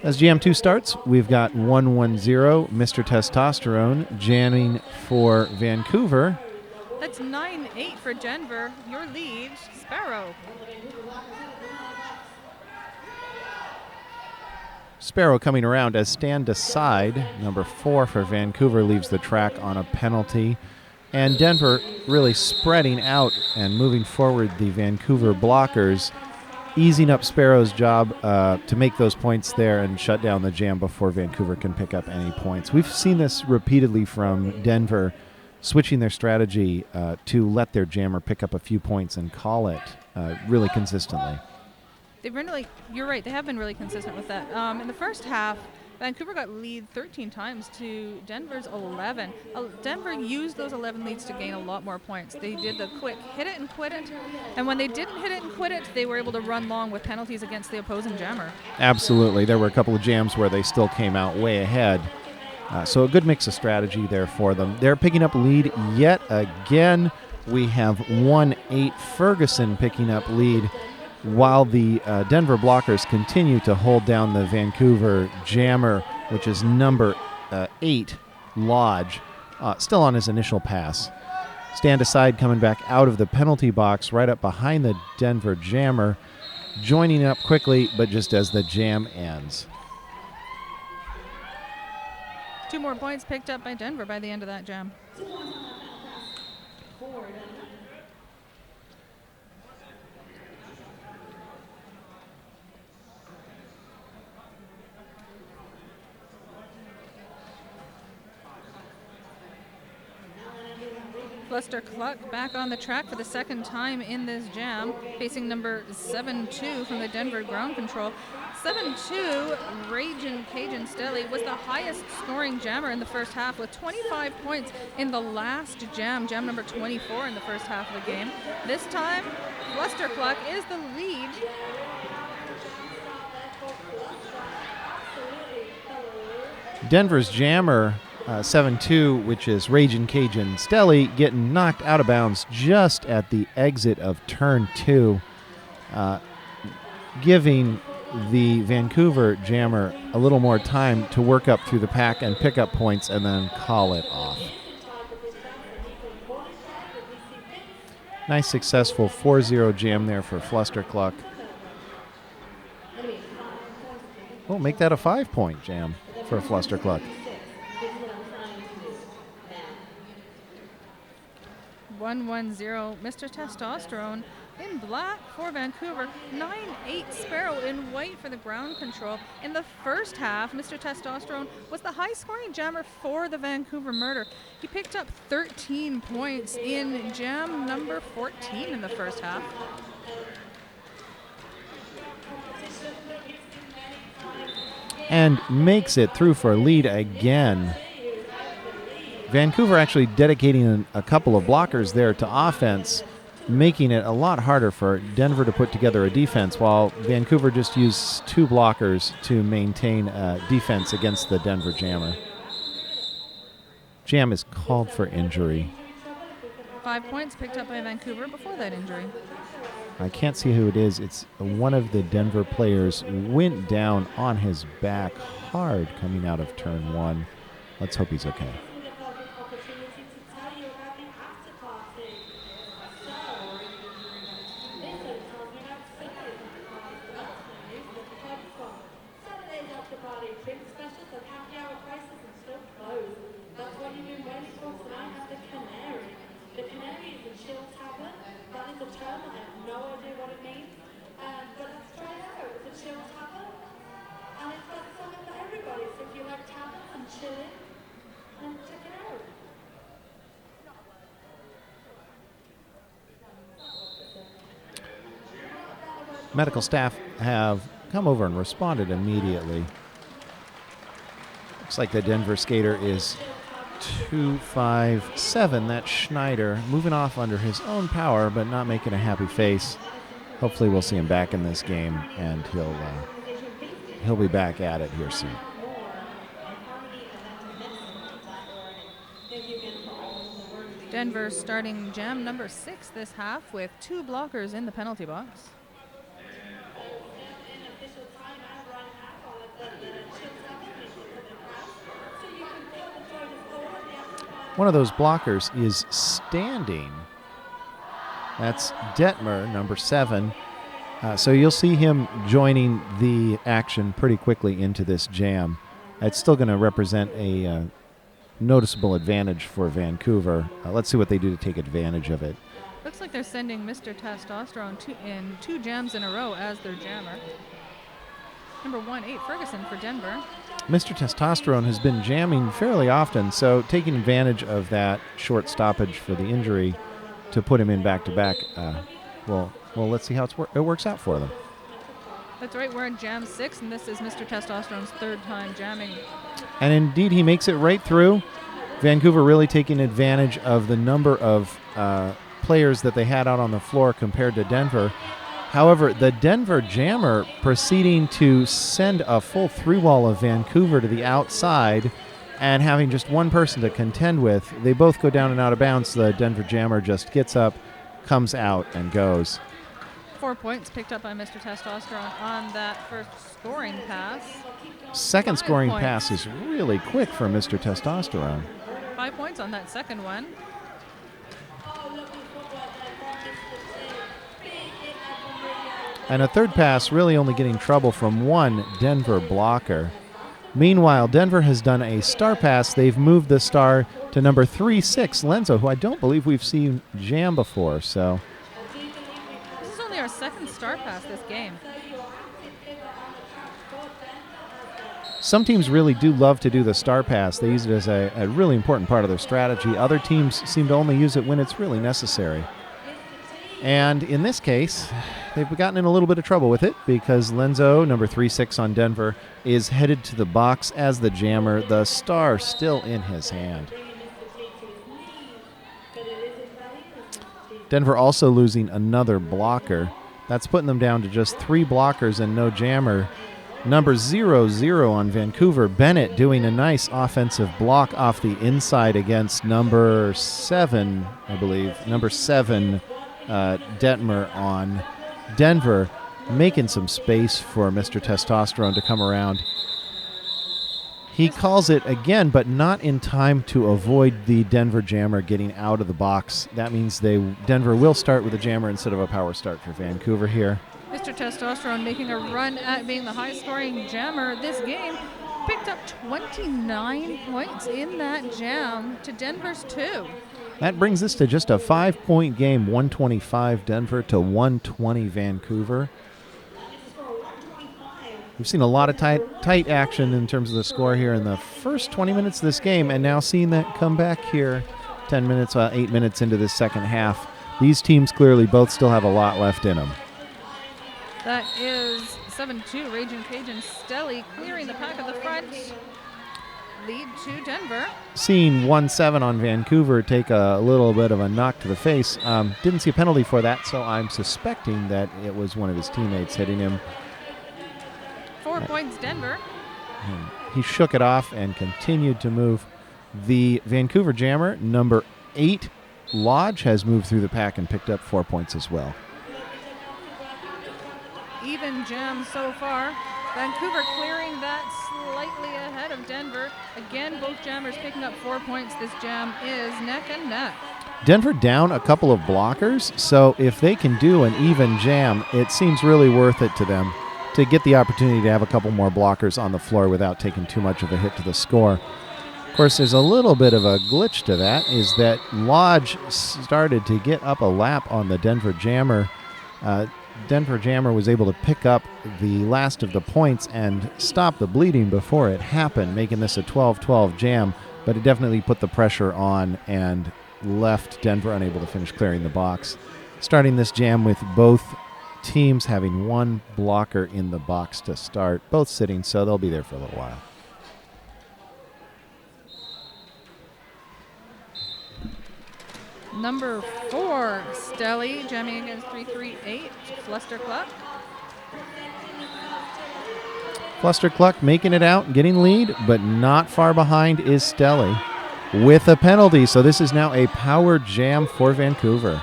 As Jam 2 starts, we've got 1-1-0, Mr. Testosterone jamming for Vancouver. That's 9-8 for Denver. Your lead, Sparrow. Sparrow coming around as stand aside. Number 4 for Vancouver leaves the track on a penalty. And Denver really spreading out and moving forward the Vancouver blockers, easing up Sparrow's job to make those points there and shut down the jam before Vancouver can pick up any points. We've seen this repeatedly from Denver, switching their strategy to let their jammer pick up a few points and call it really consistently. They've been you're right, they have been really consistent with that. In the first half, Vancouver got lead 13 times to Denver's 11. Denver used those 11 leads to gain a lot more points. They did the quick hit it and quit it, and when they didn't hit it and quit it, they were able to run long with penalties against the opposing jammer. Absolutely. There were a couple of jams where they still came out way ahead. So a good mix of strategy there for them. They're picking up lead yet again. We have 1-8 Ferguson picking up lead, while the Denver Blockers continue to hold down the Vancouver Jammer, which is number 8, Lodge, still on his initial pass. Stand aside coming back out of the penalty box right up behind the Denver Jammer, joining up quickly, but just as the jam ends. 2 more points picked up by Denver by the end of that jam. Fluster Cluck back on the track for the second time in this jam, facing number 7-2 from the Denver ground control. 7-2, Ragin' Cajun Stelly, was the highest scoring jammer in the first half with 25 points in the last jam number 24 in the first half of the game. This time, Fluster Cluck is the lead. Denver's jammer, 7-2, which is Ragin' Cajun Stelly, getting knocked out of bounds just at the exit of turn 2, giving the Vancouver jammer a little more time to work up through the pack and pick up points and then call it off. Nice successful 4-0 jam there for Fluster Cluck. We'll make that a 5-point jam for Fluster Cluck. 1-1-0, Mr. Testosterone in black for Vancouver. 9-8 Sparrow in white for the ground control. In the first half, Mr. Testosterone was the high-scoring jammer for the Vancouver Murder. He picked up 13 points in jam number 14 in the first half. And makes it through for a lead again. Vancouver actually dedicating a couple of blockers there to offense, making it a lot harder for Denver to put together a defense, while Vancouver just used 2 blockers to maintain defense against the Denver Jammer. Jam is called for injury. 5 points picked up by Vancouver before that injury. I can't see who it is. It's one of the Denver players went down on his back hard coming out of turn 1. Let's hope he's okay. Medical staff have come over and responded immediately. Looks like the Denver skater is 257. That's Schneider, moving off under his own power, but not making a happy face. Hopefully we'll see him back in this game, and he'll be back at it here soon. Denver starting jam number 6 this half with 2 blockers in the penalty box. One of those blockers is standing. That's Detmer, number 7. So you'll see him joining the action pretty quickly into this jam. It's still going to represent a noticeable advantage for Vancouver. Let's see what they do to take advantage of it. Looks like they're sending Mr. Testosterone in 2 jams in a row as their jammer. Number 1-8 Ferguson for Denver. Mr. Testosterone has been jamming fairly often, so taking advantage of that short stoppage for the injury to put him in back-to-back, well, let's see how it works out for them. That's right, we're in Jam 6, and this is Mr. Testosterone's third time jamming. And indeed, he makes it right through. Vancouver really taking advantage of the number of players that they had out on the floor compared to Denver. However, the Denver jammer proceeding to send a full three-wall of Vancouver to the outside and having just one person to contend with. They both go down and out of bounds. The Denver jammer just gets up, comes out, and goes. 4 points picked up by Mr. Testosterone on that first scoring pass. Second 5 scoring points. pass is really quick for Mr. Testosterone. 5 points on that second one. And a third pass really only getting trouble from one Denver blocker. Meanwhile, Denver has done a star pass. They've moved the star to number 3-6, Lenzo, who I don't believe we've seen jam before. So This is only our second star pass this game. some teams really do love to do the star pass. They use it as a really important part of their strategy. Other teams seem to only use it when it's really necessary. And in this case, they've gotten in a little bit of trouble with it because Lenzo, number 3-6 on Denver, is headed to the box as the jammer, the star still in his hand. Denver also losing another blocker. That's putting them down to just 3 blockers and no jammer. Number 0-0 on Vancouver, Bennett doing a nice offensive block off the inside against number 7, I believe. Number 7, Detmer on Denver, making some space for Mr. Testosterone to come around. He calls it again, but not in time to avoid the Denver jammer getting out of the box. That means Denver will start with a jammer instead of a power start for Vancouver here. Mr. Testosterone making a run at being the high-scoring jammer this game. Picked up 29 points in that jam to Denver's 2. That brings us to just a 5-point game, 125 Denver to 120 Vancouver. We've seen a lot of tight action in terms of the score here in the first 20 minutes of this game, and now seeing that come back here 8 minutes into this second half. These teams clearly both still have a lot left in them. That is 7-2, Raging Cajun Stelly clearing the pack of the front. Lead to Denver. Seeing 1-7 on Vancouver take a little bit of a knock to the face. Didn't see a penalty for that, so I'm suspecting that it was one of his teammates hitting him. 4 points, Denver. He shook it off and continued to move. The Vancouver jammer, number 8, Lodge, has moved through the pack and picked up 4 points as well. Even jam so far. Vancouver clearing that slightly ahead of Denver. Again, both jammers picking up 4 points. This jam is neck and neck. Denver down a couple of blockers, so if they can do an even jam, it seems really worth it to them to get the opportunity to have a couple more blockers on the floor without taking too much of a hit to the score. Of course, there's a little bit of a glitch to that, is that Lodge started to get up a lap on the Denver jammer. Denver jammer was able to pick up the last of the points and stop the bleeding before it happened, making this a 12-12 jam, but it definitely put the pressure on and left Denver unable to finish clearing the box. Starting this jam with both teams having one blocker in the box to start, both sitting, so they'll be there for a little while. Number 4, Stelly jamming against 3-3-8, Flustercluck. Flustercluck making it out, getting lead, but not far behind is Stelly with a penalty. So this is now a power jam for Vancouver.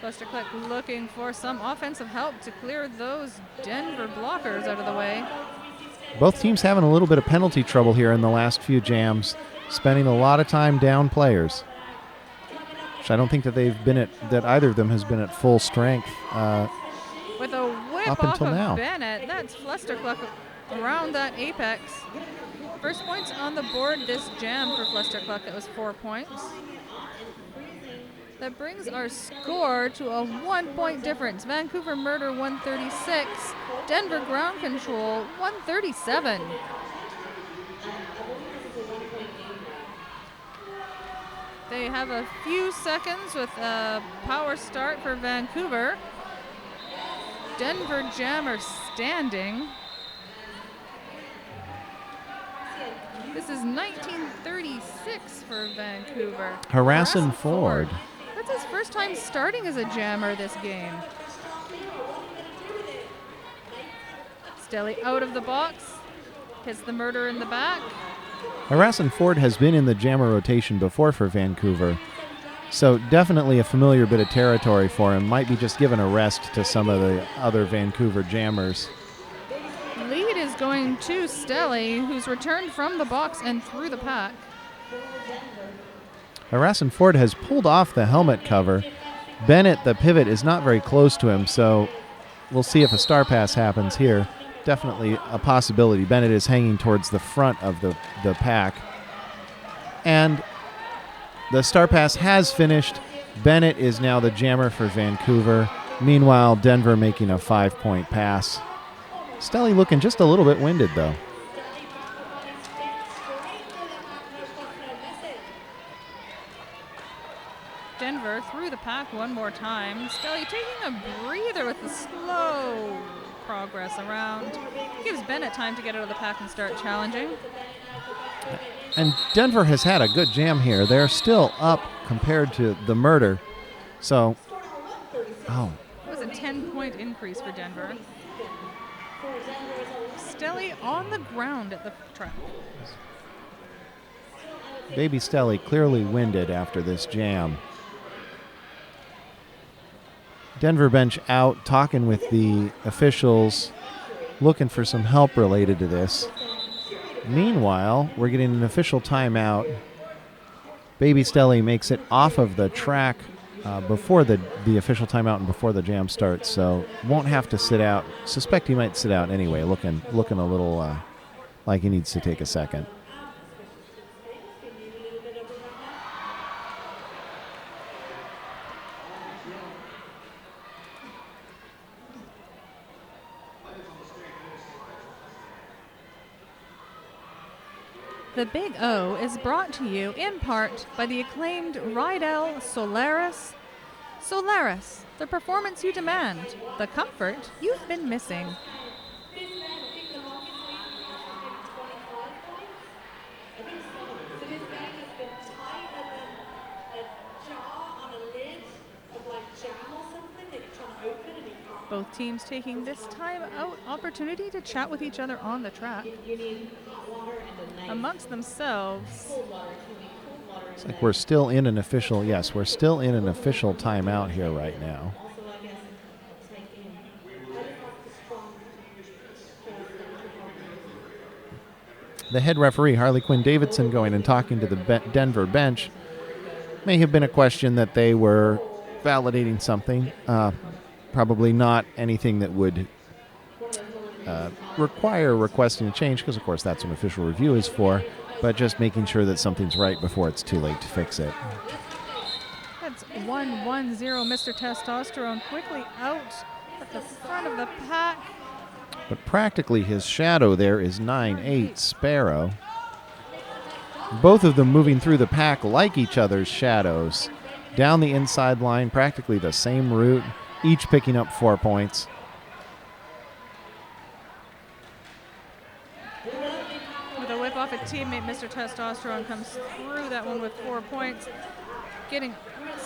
Flustercluck looking for some offensive help to clear those Denver blockers out of the way. Both teams having a little bit of penalty trouble here in the last few jams, spending a lot of time down players. Which I don't think that that either of them has been at full strength. With a whip up off until of now. Bennett, that's Flustercluck around that apex. First points on the board this jam for Flustercluck. That was 4 points. That brings our score to a 1 point difference. Vancouver Murder 136, Denver Ground Control 137. They have a few seconds with a power start for Vancouver. Denver jammer standing. This is 1936 for Vancouver. Harrison Ford. That's his first time starting as a jammer this game. Stelly out of the box. Hits the murder in the back. Harrison Ford has been in the jammer rotation before for Vancouver, so definitely a familiar bit of territory for him. Might be just given a rest to some of the other Vancouver jammers. Lead is going to Stelly, who's returned from the box and through the pack. Harrison Ford has pulled off the helmet cover. Bennett, the pivot, is not very close to him, so we'll see if a star pass happens here. Definitely a possibility. Bennett is hanging towards the front of the pack. And the star pass has finished. Bennett is now the jammer for Vancouver. Meanwhile, Denver making a 5-point pass. Stelly looking just a little bit winded, though. Denver through the pack one more time. Stelly taking a breather with the slow progress around. Gives Bennett time to get out of the pack and start challenging. And Denver has had a good jam here. They're still up compared to the murder. So, oh. It was a 10-point increase for Denver. Stelly on the ground at the track. Baby Stelly clearly winded after this jam. Denver bench out, talking with the officials, looking for some help related to this. Meanwhile, we're getting an official timeout. Baby Stelly makes it off of the track before the official timeout and before the jam starts, so won't have to sit out. Suspect he might sit out anyway, looking a little like he needs to take a second. The Big O is brought to you in part by the acclaimed Rydell Solaris. Solaris, the performance you demand, the comfort you've been missing. Both teams taking this time out opportunity to chat with each other on the track. Amongst themselves. It's like we're still in an official, yes, we're still in an official timeout here right now. The head referee, Harley Quinn Davidson, going and talking to the Denver bench. May have been a question that they were validating something. Probably not anything that would require requesting a change, because of course that's what official review is for, but just making sure that something's right before it's too late to fix it. That's 1-1-0. Mr. Testosterone quickly out at the front of the pack. But practically his shadow there is 9-8 Sparrow. Both of them moving through the pack like each other's shadows. Down the inside line, practically the same route, each picking up 4 points. With a whip off a teammate, Mr. Testosterone comes through that one with 4 points, getting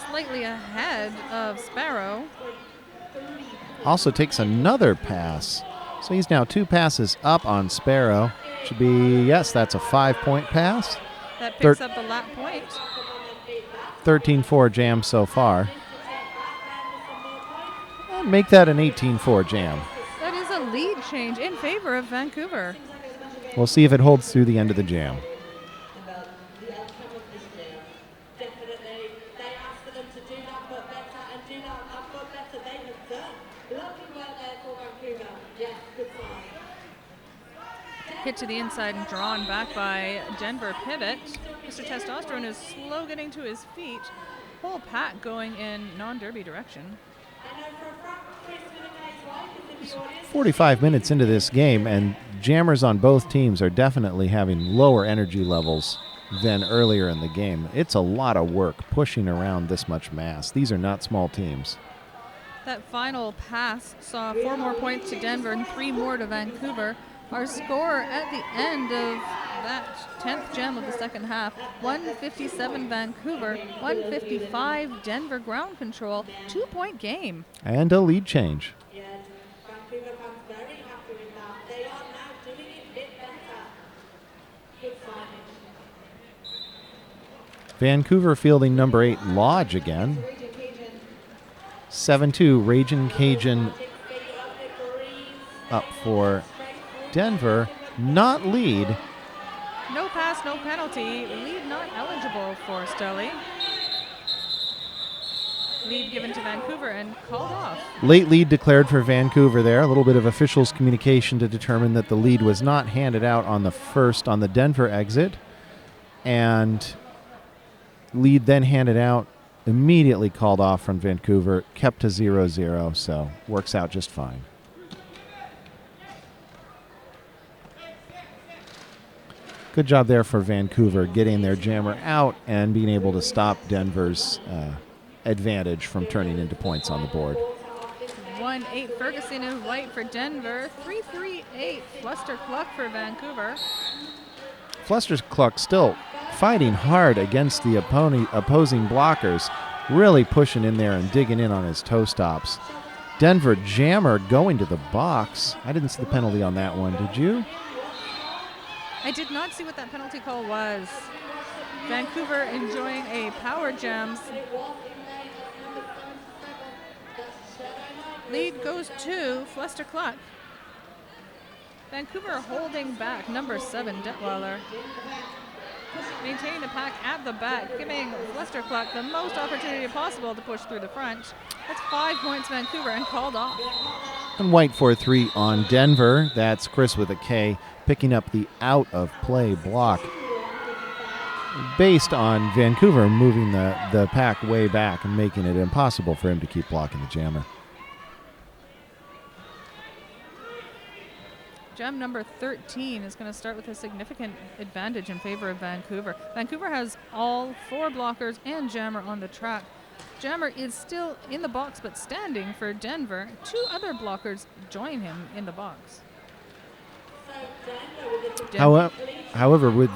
slightly ahead of Sparrow. Also takes another pass. So he's now 2 passes up on Sparrow. Should be, yes, that's a 5-point pass. That picks up the lap point. 13-4 jam so far. And make that an 18-4 jam. That is a lead change in favor of Vancouver. We'll see if it holds through the end of the jam. Hit to the inside and drawn back by Denver pivot. Mr. Testosterone is slow getting to his feet. Whole pack going in non-derby direction. 45 minutes into this game, and jammers on both teams are definitely having lower energy levels than earlier in the game. It's a lot of work pushing around this much mass. These are not small teams. That final pass saw 4 more points to Denver and 3 more to Vancouver. Our score at the end of that 10th gem of the second half, 157 Vancouver, 155 Denver ground control, 2-point game. And a lead change. Yes, Vancouver fans very happy with that. They are now doing it a bit better. Good signage. Vancouver fielding number 8, Lodge again. 7-2, Ragin' Cajun up for Denver. Not lead. No pass, no penalty. Lead not eligible for Stelly. Lead given to Vancouver and called off. Late lead declared for Vancouver there. A little bit of officials' communication to determine that the lead was not handed out on the Denver exit. And lead then handed out, immediately called off from Vancouver, kept to 0-0, so works out just fine. Good job there for Vancouver, getting their jammer out and being able to stop Denver's advantage from turning into points on the board. 1-8 Ferguson in white for Denver. 3-3-8 Fluster Cluck for Vancouver. Fluster's Cluck still fighting hard against the opposing blockers, really pushing in there and digging in on his toe stops. Denver jammer going to the box. I didn't see the penalty on that one, did you? I did not see what that penalty call was. Vancouver enjoying a power jams. Lead goes to Fluster Cluck. Vancouver holding back number 7, Detweiler. Maintaining the pack at the back, giving Fluster Cluck the most opportunity possible to push through the front. That's 5 points Vancouver and called off. And white for 3 on Denver. That's Chris with a K picking up the out of play block based on Vancouver moving the pack way back and making it impossible for him to keep blocking the jammer. Gem number 13 is going to start with a significant advantage in favor of Vancouver. Vancouver has all 4 blockers and jammer on the track. Jammer is still in the box but standing for Denver. 2 other blockers join him in the box. However, with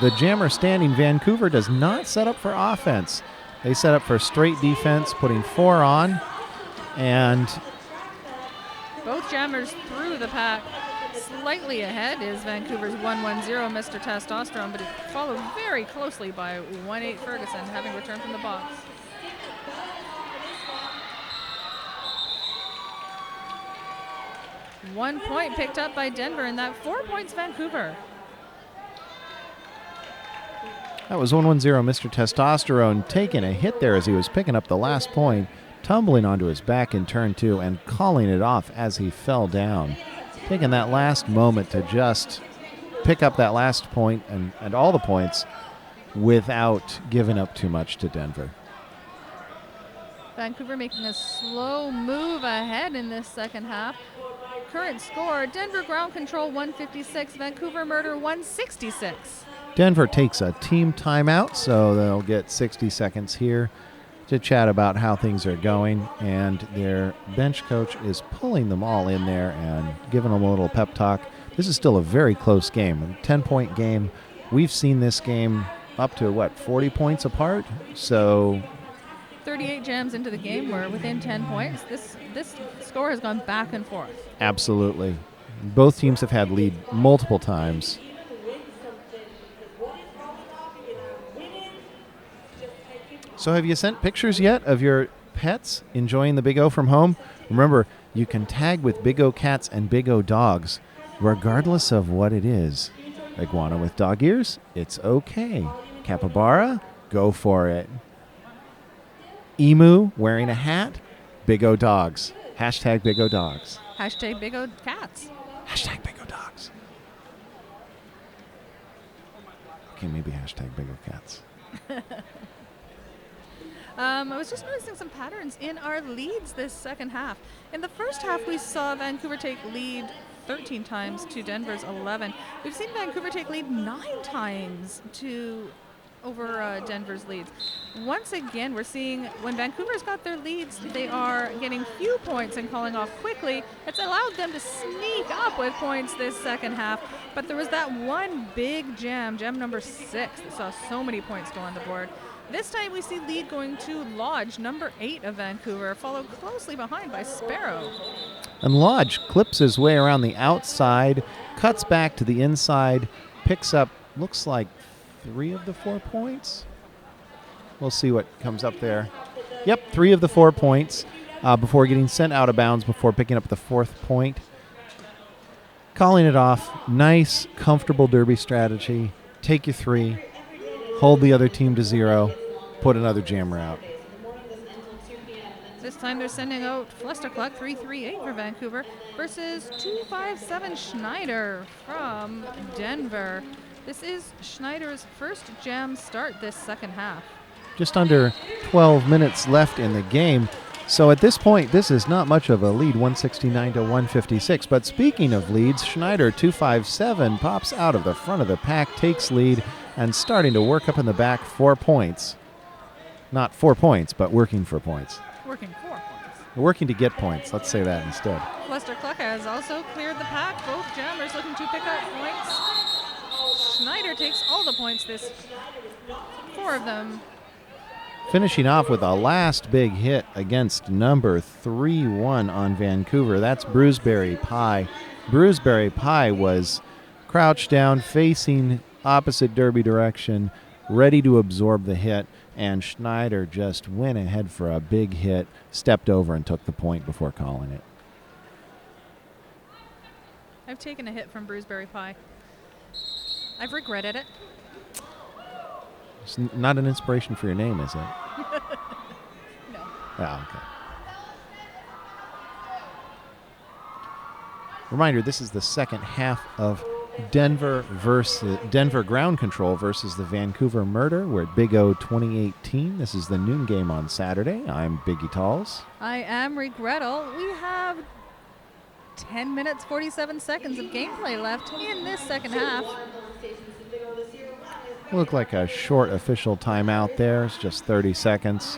the jammer standing, Vancouver does not set up for offense. They set up for straight defense, putting 4 on, and both jammers through the pack. Slightly ahead is Vancouver's 1-1-0 Mr. Testosterone, but it's followed very closely by 1-8 Ferguson, having returned from the box. One point picked up by Denver, and that 4 points Vancouver. That was 1-1-0 Mr. Testosterone taking a hit there as he was picking up the last point, tumbling onto his back in turn 2 and calling it off as he fell down. Taking that last moment to just pick up that last point and all the points without giving up too much to Denver. Vancouver making a slow move ahead in this second half. Current score, Denver ground control 156, Vancouver murder 166. Denver takes a team timeout, so they'll get 60 seconds here to chat about how things are going, and their bench coach is pulling them all in there and giving them a little pep talk. This is still a very close game, a 10-point game. We've seen this game up to, 40 points apart? So 38 jams into the game, we're within 10 points. This score has gone back and forth. Absolutely. Both teams have had lead multiple times. So have you sent pictures yet of your pets enjoying the Big O from home? Remember, you can tag with Big O cats and Big O dogs, regardless of what it is. Iguana with dog ears? It's okay. Capybara? Go for it. Emu wearing a hat? Big O dogs. Hashtag Big O dogs. Hashtag Big O cats. Hashtag Big O dogs. Okay, maybe hashtag Big O cats. I was just noticing some patterns in our leads this second half. In the first half, we saw Vancouver take lead 13 times to Denver's 11. We've seen Vancouver take lead 9 times to over Denver's leads. Once again, we're seeing when Vancouver's got their leads, they are getting few points and calling off quickly. It's allowed them to sneak up with points this second half, but there was that one big jam number 6, that saw so many points go on the board. This time we see lead going to Lodge, number 8 of Vancouver, followed closely behind by Sparrow. And Lodge clips his way around the outside, cuts back to the inside, picks up, looks like 3 of the 4 points. We'll see what comes up there. Yep, 3 of the 4 points before getting sent out of bounds before picking up the 4th point. Calling it off. Nice, comfortable derby strategy. Take your 3. Hold the other team to 0. Put another jammer out. This time they're sending out Flustercluck 338 for Vancouver versus 257 Schneider from Denver. This is Schneider's first jam start this second half. Just under 12 minutes left in the game. So at this point, this is not much of a lead, 169 to 156. But speaking of leads, Schneider 257 pops out of the front of the pack, takes lead, and starting to work up in the back 4 points. Not 4 points, but working for points. Working 4 points. Working to get points. Let's say that instead. Flustercluck has also cleared the pack. Both jammers looking to pick up points. Schneider takes all the points, 4 of them. Finishing off with a last big hit against number 3-1 on Vancouver. That's Bruiseberry Pie. Bruiseberry Pie was crouched down, facing opposite derby direction, ready to absorb the hit, and Schneider just went ahead for a big hit, stepped over and took the point before calling it. I've taken a hit from Bruiseberry Pie. I've regretted it. It's not an inspiration for your name, is it? No. Oh, okay. Reminder, this is the second half of Denver Ground Control versus the Vancouver Murder. We're at Big O 2018. This is the noon game on Saturday. I'm Biggie Talls. I am Regrettal. We have 10 minutes, 47 seconds of gameplay left in this second half. Look like a short official timeout there. It's just 30 seconds.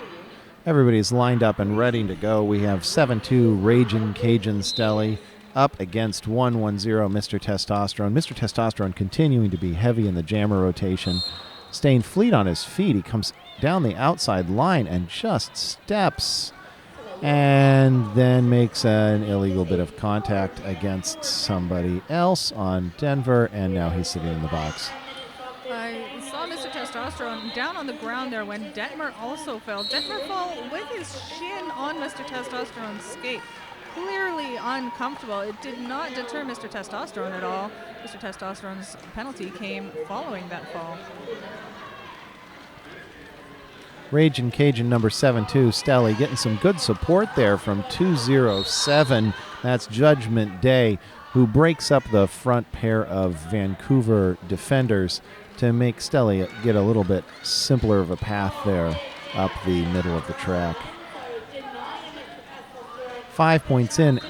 Everybody's lined up and ready to go. We have 7-2 Ragin' Cajun Stelly up against 1-1-0 Mr. Testosterone. Mr. Testosterone continuing to be heavy in the jammer rotation. Staying fleet on his feet. He comes down the outside line and just steps and then makes an illegal bit of contact against somebody else on Denver, and now he's sitting in the box. I saw Mr. Testosterone down on the ground there when Detmer also fell. Detmer fell with his shin on Mr. Testosterone's skate. Clearly uncomfortable. It did not deter Mr. Testosterone at all. Mr. Testosterone's penalty came following that fall. Ragin' Cajun number 7-2, Stelly, getting some good support there from 207. That's Judgment Day, who breaks up the front pair of Vancouver defenders to make Stelly get a little bit simpler of a path there up the middle of the track. 5 points in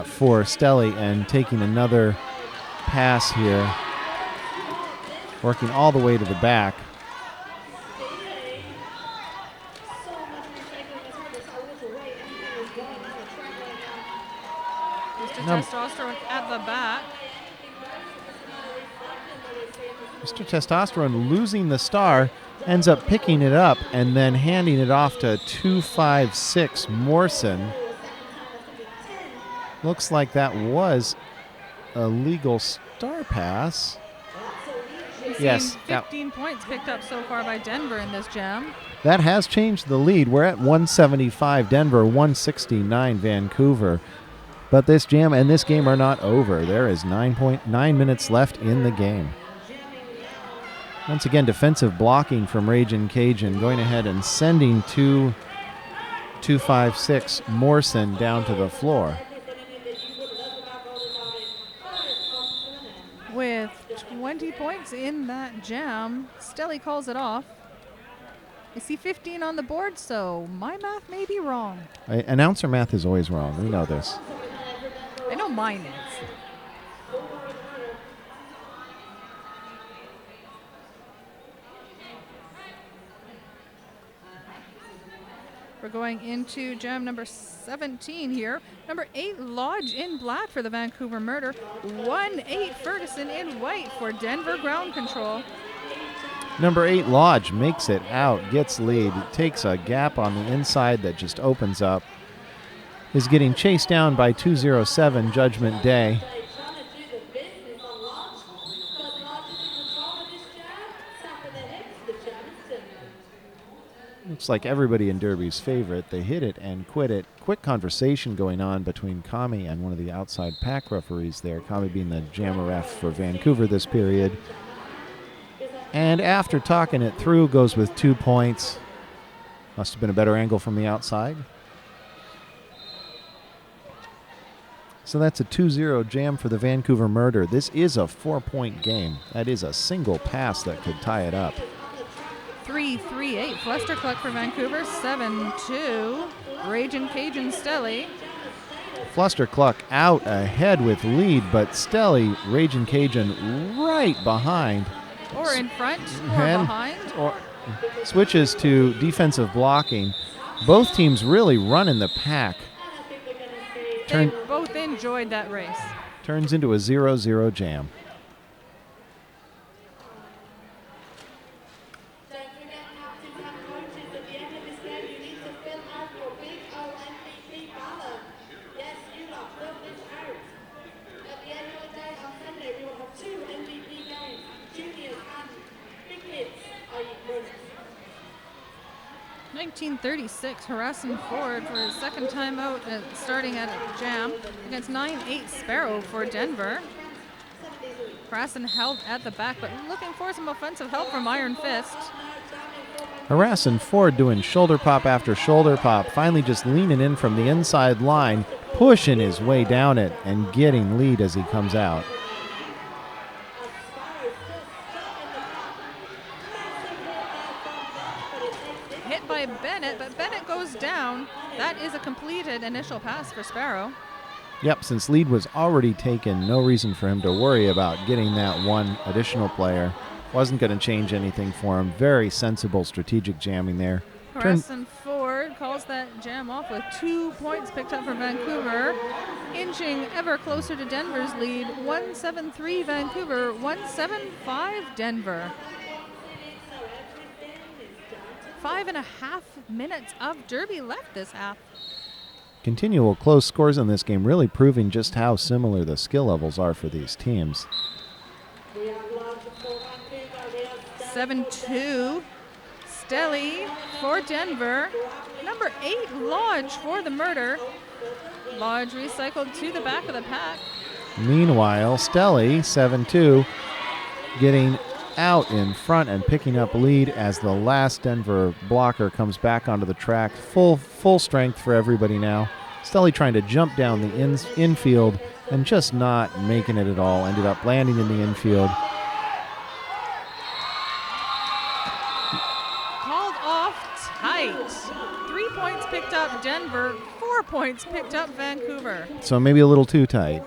for Stelly, and taking another pass here, working all the way to the back. Mr. Testosterone at the back. Mr. Testosterone losing the star, ends up picking it up and then handing it off to 256 Morrison. Looks like that was a legal star pass. Yes. 15 points picked up so far by Denver in this jam. That has changed the lead. We're at 175 Denver, 169 Vancouver. But this jam and this game are not over. There is 9 minutes left in the game. Once again, defensive blocking from Ragin' Cajun, going ahead and sending 256 Morrison down to the floor. With 20 points in that jam, Stelly calls it off. I see 15 on the board, so my math may be wrong. Announcer math is always wrong. We know this. I know mine is. We're going into jam number 17 here. Number 8, Lodge in black for the Vancouver Murder. 1-8, Ferguson in white for Denver ground control. Number 8, Lodge makes it out, gets lead, takes a gap on the inside that just opens up. Is getting chased down by 207 Judgment Day. Looks like everybody in Derby's favorite. They hit it and quit it. Quick conversation going on between Kami and one of the outside pack referees there. Kami being the jammer ref for Vancouver this period. And after talking it through, goes with 2 points. Must have been a better angle from the outside. So that's a 2-0 jam for the Vancouver Murder. This is a 4-point game. That is a single pass that could tie it up. 3-3-8, Flustercluck for Vancouver. 7-2, Ragin' Cajun Stelly. Flustercluck out ahead with lead, but Stelly, Ragin' Cajun right behind. Or in front, or behind. Or switches to defensive blocking. Both teams really running the pack. They both enjoyed that race. Turns into a 0-0 jam. $19.36, Harrison Ford for his second time out, starting at a jam against 9-8 Sparrow for Denver. Harrison held at the back, but looking for some offensive help from Iron Fist. Harrison Ford doing shoulder pop after shoulder pop, finally just leaning in from the inside line, pushing his way down it and getting lead as he comes out. Hit by Bennett, but Bennett goes down. That is a completed initial pass for Sparrow. Yep, since lead was already taken, no reason for him to worry about getting that one additional player. Wasn't going to change anything for him. Very sensible strategic jamming there. Harrison Ford calls that jam off with 2 points picked up for Vancouver, inching ever closer to Denver's lead. 1-7-3 Vancouver, 1-7-5 Denver. 5.5 minutes of Derby left this half. Continual close scores in this game, really proving just how similar the skill levels are for these teams. 7-2, Stelly for Denver. Number 8, Lodge for the Murder. Lodge recycled to the back of the pack. Meanwhile, Stelly, 7-2, getting out in front and picking up lead as the last Denver blocker comes back onto the track. Full strength for everybody now. Stelly trying to jump down the infield and just not making it at all. Ended up landing in the infield. Called off tight. 3 points picked up Denver, 4 points picked up Vancouver. So maybe a little too tight.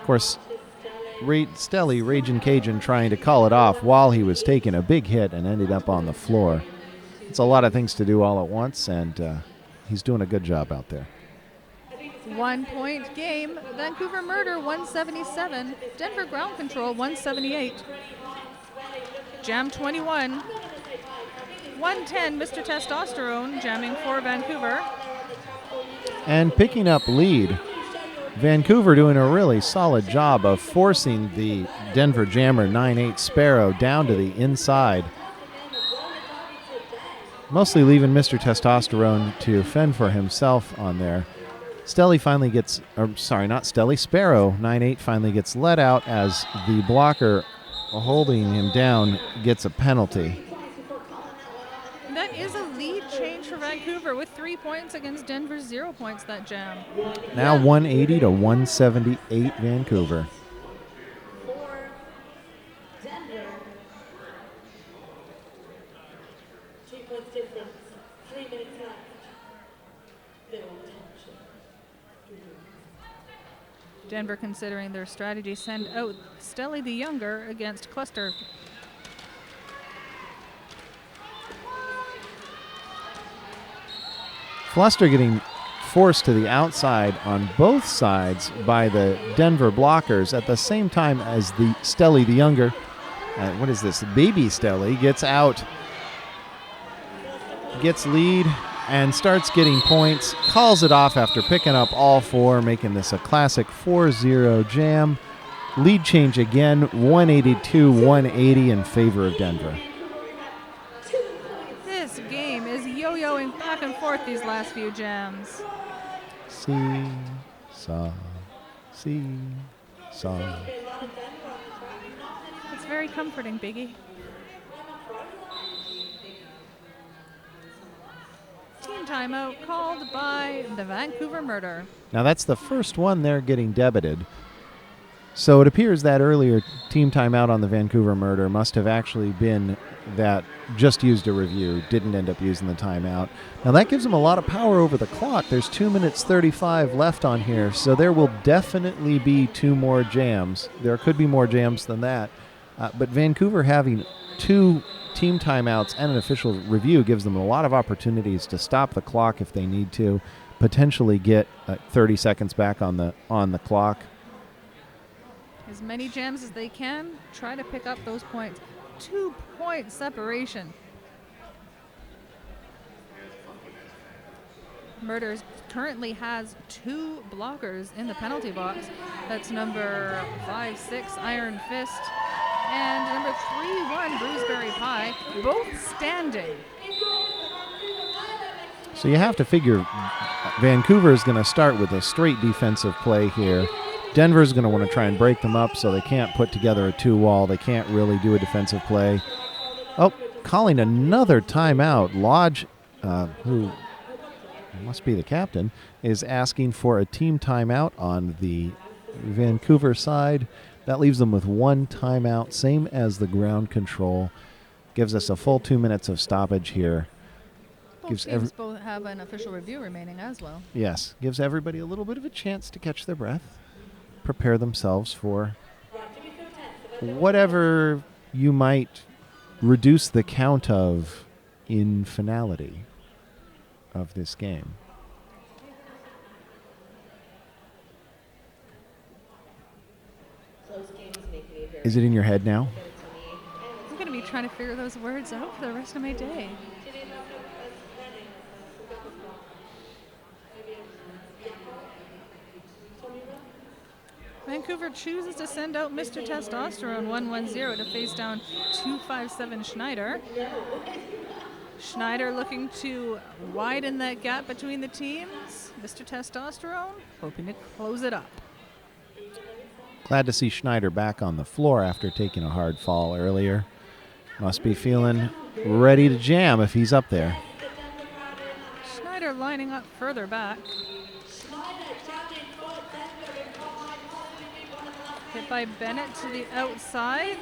Of course, Stelly, Ragin' Cajun, trying to call it off while he was taking a big hit and ended up on the floor. It's a lot of things to do all at once, and he's doing a good job out there. 1 point game. Vancouver Murder 177. Denver Ground Control 178. Jam 21. 110, Mr. Testosterone jamming for Vancouver. And picking up lead. Vancouver doing a really solid job of forcing the Denver Jammer 9-8 Sparrow down to the inside. Mostly leaving Mr. Testosterone to fend for himself on there. Stelly finally gets, or sorry, not Stelly, Sparrow 9-8 finally gets let out as the blocker holding him down gets a penalty. That is a lead change for Vancouver with 3 points against Denver's 0 points that jam. Now 180 to 178 Vancouver. For Denver, 2 points difference, 3 minutes left. Little tension. Denver considering their strategy, send out Stelly the Younger against Cluster. Fluster getting forced to the outside on both sides by the Denver blockers at the same time as the Stelly the younger. What is this? Baby Stelly gets out, gets lead, and starts getting points. Calls it off after picking up all four, making this a classic 4-0 jam. Lead change again, 182-180 in favor of Denver. This game is yo-yoing back and forth these last few jams. See-saw, see-saw. It's very comforting, Biggie. Team timeout called by the Vancouver Murder. Now that's the first one they're getting debited. So it appears that earlier team timeout on the Vancouver Murder must have actually been that just used a review, didn't end up using the timeout. Now that gives them a lot of power over the clock. There's 2 minutes 35 left on here, so there will definitely be 2 more jams. There could be more jams than that. But Vancouver having 2 team timeouts and an official review gives them a lot of opportunities to stop the clock if they need to, potentially get 30 seconds back on the clock. As many jams as they can, try to pick up those points. 2-point separation. Murders currently has 2 blockers in the penalty box. That's number 5-6 Iron Fist and number 3-1 Bruceberry Pie, both standing. So you have to figure Vancouver is going to start with a straight defensive play here. Denver's going to want to try and break them up so they can't put together a 2-wall. They can't really do a defensive play. Oh, calling another timeout. Lodge, who must be the captain, is asking for a team timeout on the Vancouver side. That leaves them with 1 timeout, same as the ground control. Gives us a full 2 minutes of stoppage here. Both teams both have an official review remaining as well. Yes, gives everybody a little bit of a chance to catch their breath, prepare themselves for whatever you might reduce the count of in finality of this game. Is it in your head now? I'm going to be trying to figure those words out for the rest of my day. Vancouver chooses to send out Mr. Testosterone 110 to face down 257 Schneider. Schneider looking to widen that gap between the teams. Mr. Testosterone hoping to close it up. Glad to see Schneider back on the floor after taking a hard fall earlier. Must be feeling ready to jam if he's up there. Schneider lining up further back. Hit by Bennett to the outside.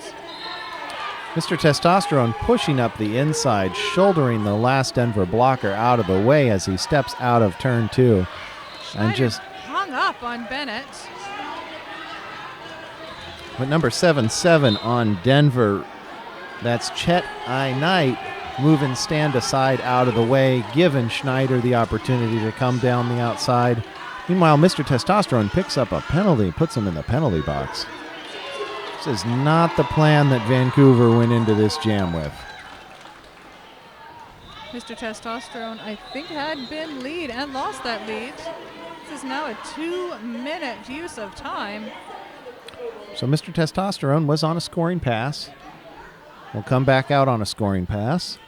Mr. Testosterone pushing up the inside, shouldering the last Denver blocker out of the way as he steps out of turn 2. Schneider And just hung up on Bennett. But number 7-7 on Denver, that's Chet I. Knight, moving stand aside out of the way, giving Schneider the opportunity to come down the outside. Meanwhile, Mr. Testosterone picks up a penalty, puts him in the penalty box. This is not the plan that Vancouver went into this jam with. Mr. Testosterone, I think, had been lead and lost that lead. This is now a 2-minute use of time. So Mr. Testosterone was on a scoring pass. Will come back out on a scoring pass.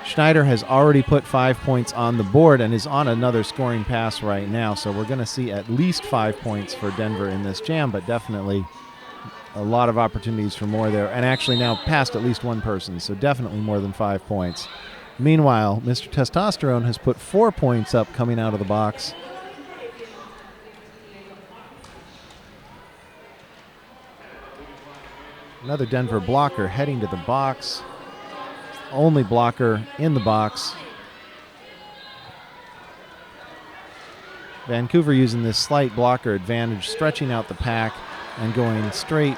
Schneider has already put 5 points on the board and is on another scoring pass right now. So we're going to see at least 5 points for Denver in this jam, but definitely a lot of opportunities for more there. And actually now past at least one person, so definitely more than 5 points. Meanwhile, Mr. Testosterone has put 4 points up coming out of the box. Another Denver blocker heading to the box. Only blocker in the box. Vancouver using this slight blocker advantage, stretching out the pack and going straight.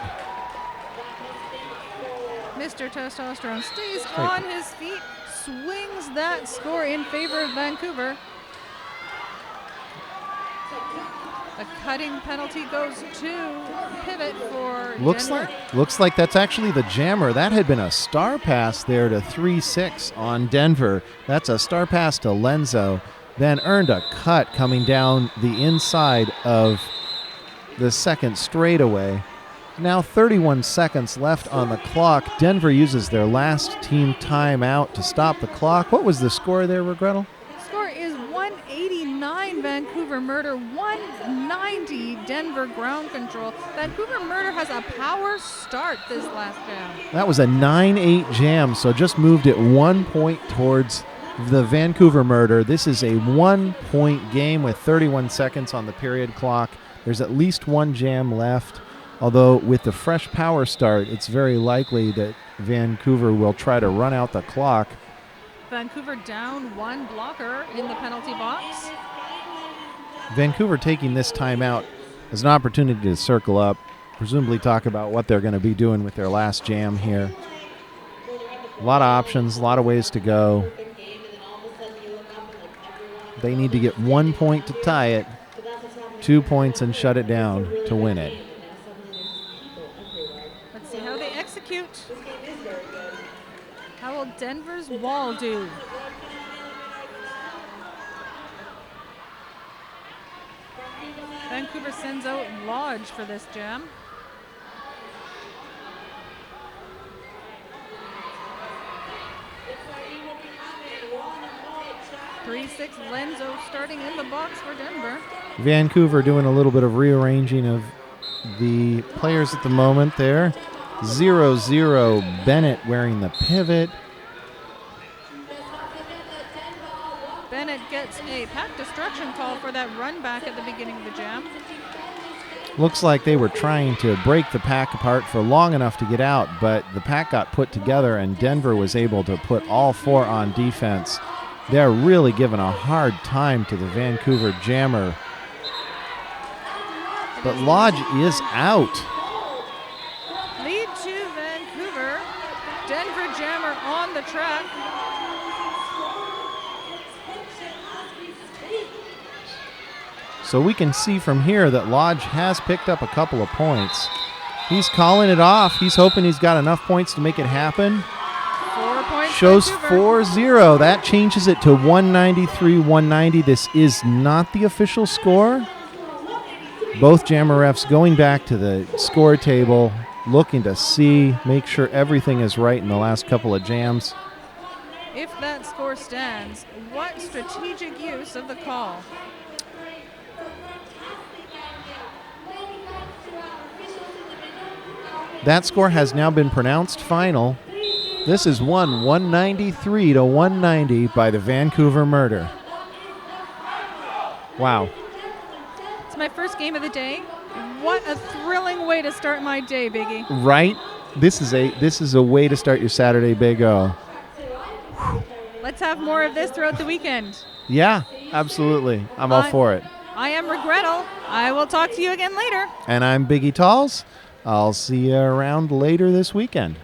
Mr. Testosterone stays on his feet, swings that score in favor of Vancouver. A cutting penalty goes to pivot for Denver. Looks like that's actually the jammer. That had been a star pass there to 3-6 on Denver. That's a star pass to Lenzo. Then earned a cut coming down the inside of the second straightaway. Now 31 seconds left on the clock. Denver uses their last team timeout to stop the clock. What was the score there, Regrettal? Score is 189 Vancouver Murder, 190 Denver Ground Control. Vancouver Murder has a power start this last jam. That was a 9-8 jam, so just moved it 1 point towards the Vancouver Murder. This is a 1-point game with 31 seconds on the period clock. There's at least one jam left, although with the fresh power start, it's very likely that Vancouver will try to run out the clock. Vancouver down one blocker in the penalty box. Vancouver taking this timeout as an opportunity to circle up, presumably talk about what they're going to be doing with their last jam here. A lot of options, a lot of ways to go. They need to get 1 point to tie it, 2 points and shut it down to win it. Let's see how they execute. How will Denver's wall do? Vancouver sends out Lodge for this jam. 3-6 Lenzo starting in the box for Denver. Vancouver doing a little bit of rearranging of the players at the moment there. 0-0 Bennett wearing the pivot. Bennett gets a pack destruction call for that run back at the beginning of the jam. Looks like they were trying to break the pack apart for long enough to get out, but the pack got put together and Denver was able to put all four on defense. They're really giving a hard time to the Vancouver jammer. But Lodge is out. Lead to Vancouver. Denver jammer on the track. So we can see from here that Lodge has picked up a couple of points. He's calling it off. He's hoping he's got enough points to make it happen. 4 points. Shows Vancouver. 4-0. That changes it to 193-190. This is not the official score. Both jammer refs going back to the score table, looking to see, make sure everything is right in the last couple of jams. If that score stands, what strategic use of the call? That score has now been pronounced final. This is won 193-190 by the Vancouver Murder. Wow. It's my first game of the day. What a thrilling way to start my day, Biggie. Right? This is a way to start your Saturday, Big O. Let's have more of this throughout the weekend. Yeah, absolutely. I'm all for it. I am Regrettal. I will talk to you again later. And I'm Biggie Talls. I'll see you around later this weekend.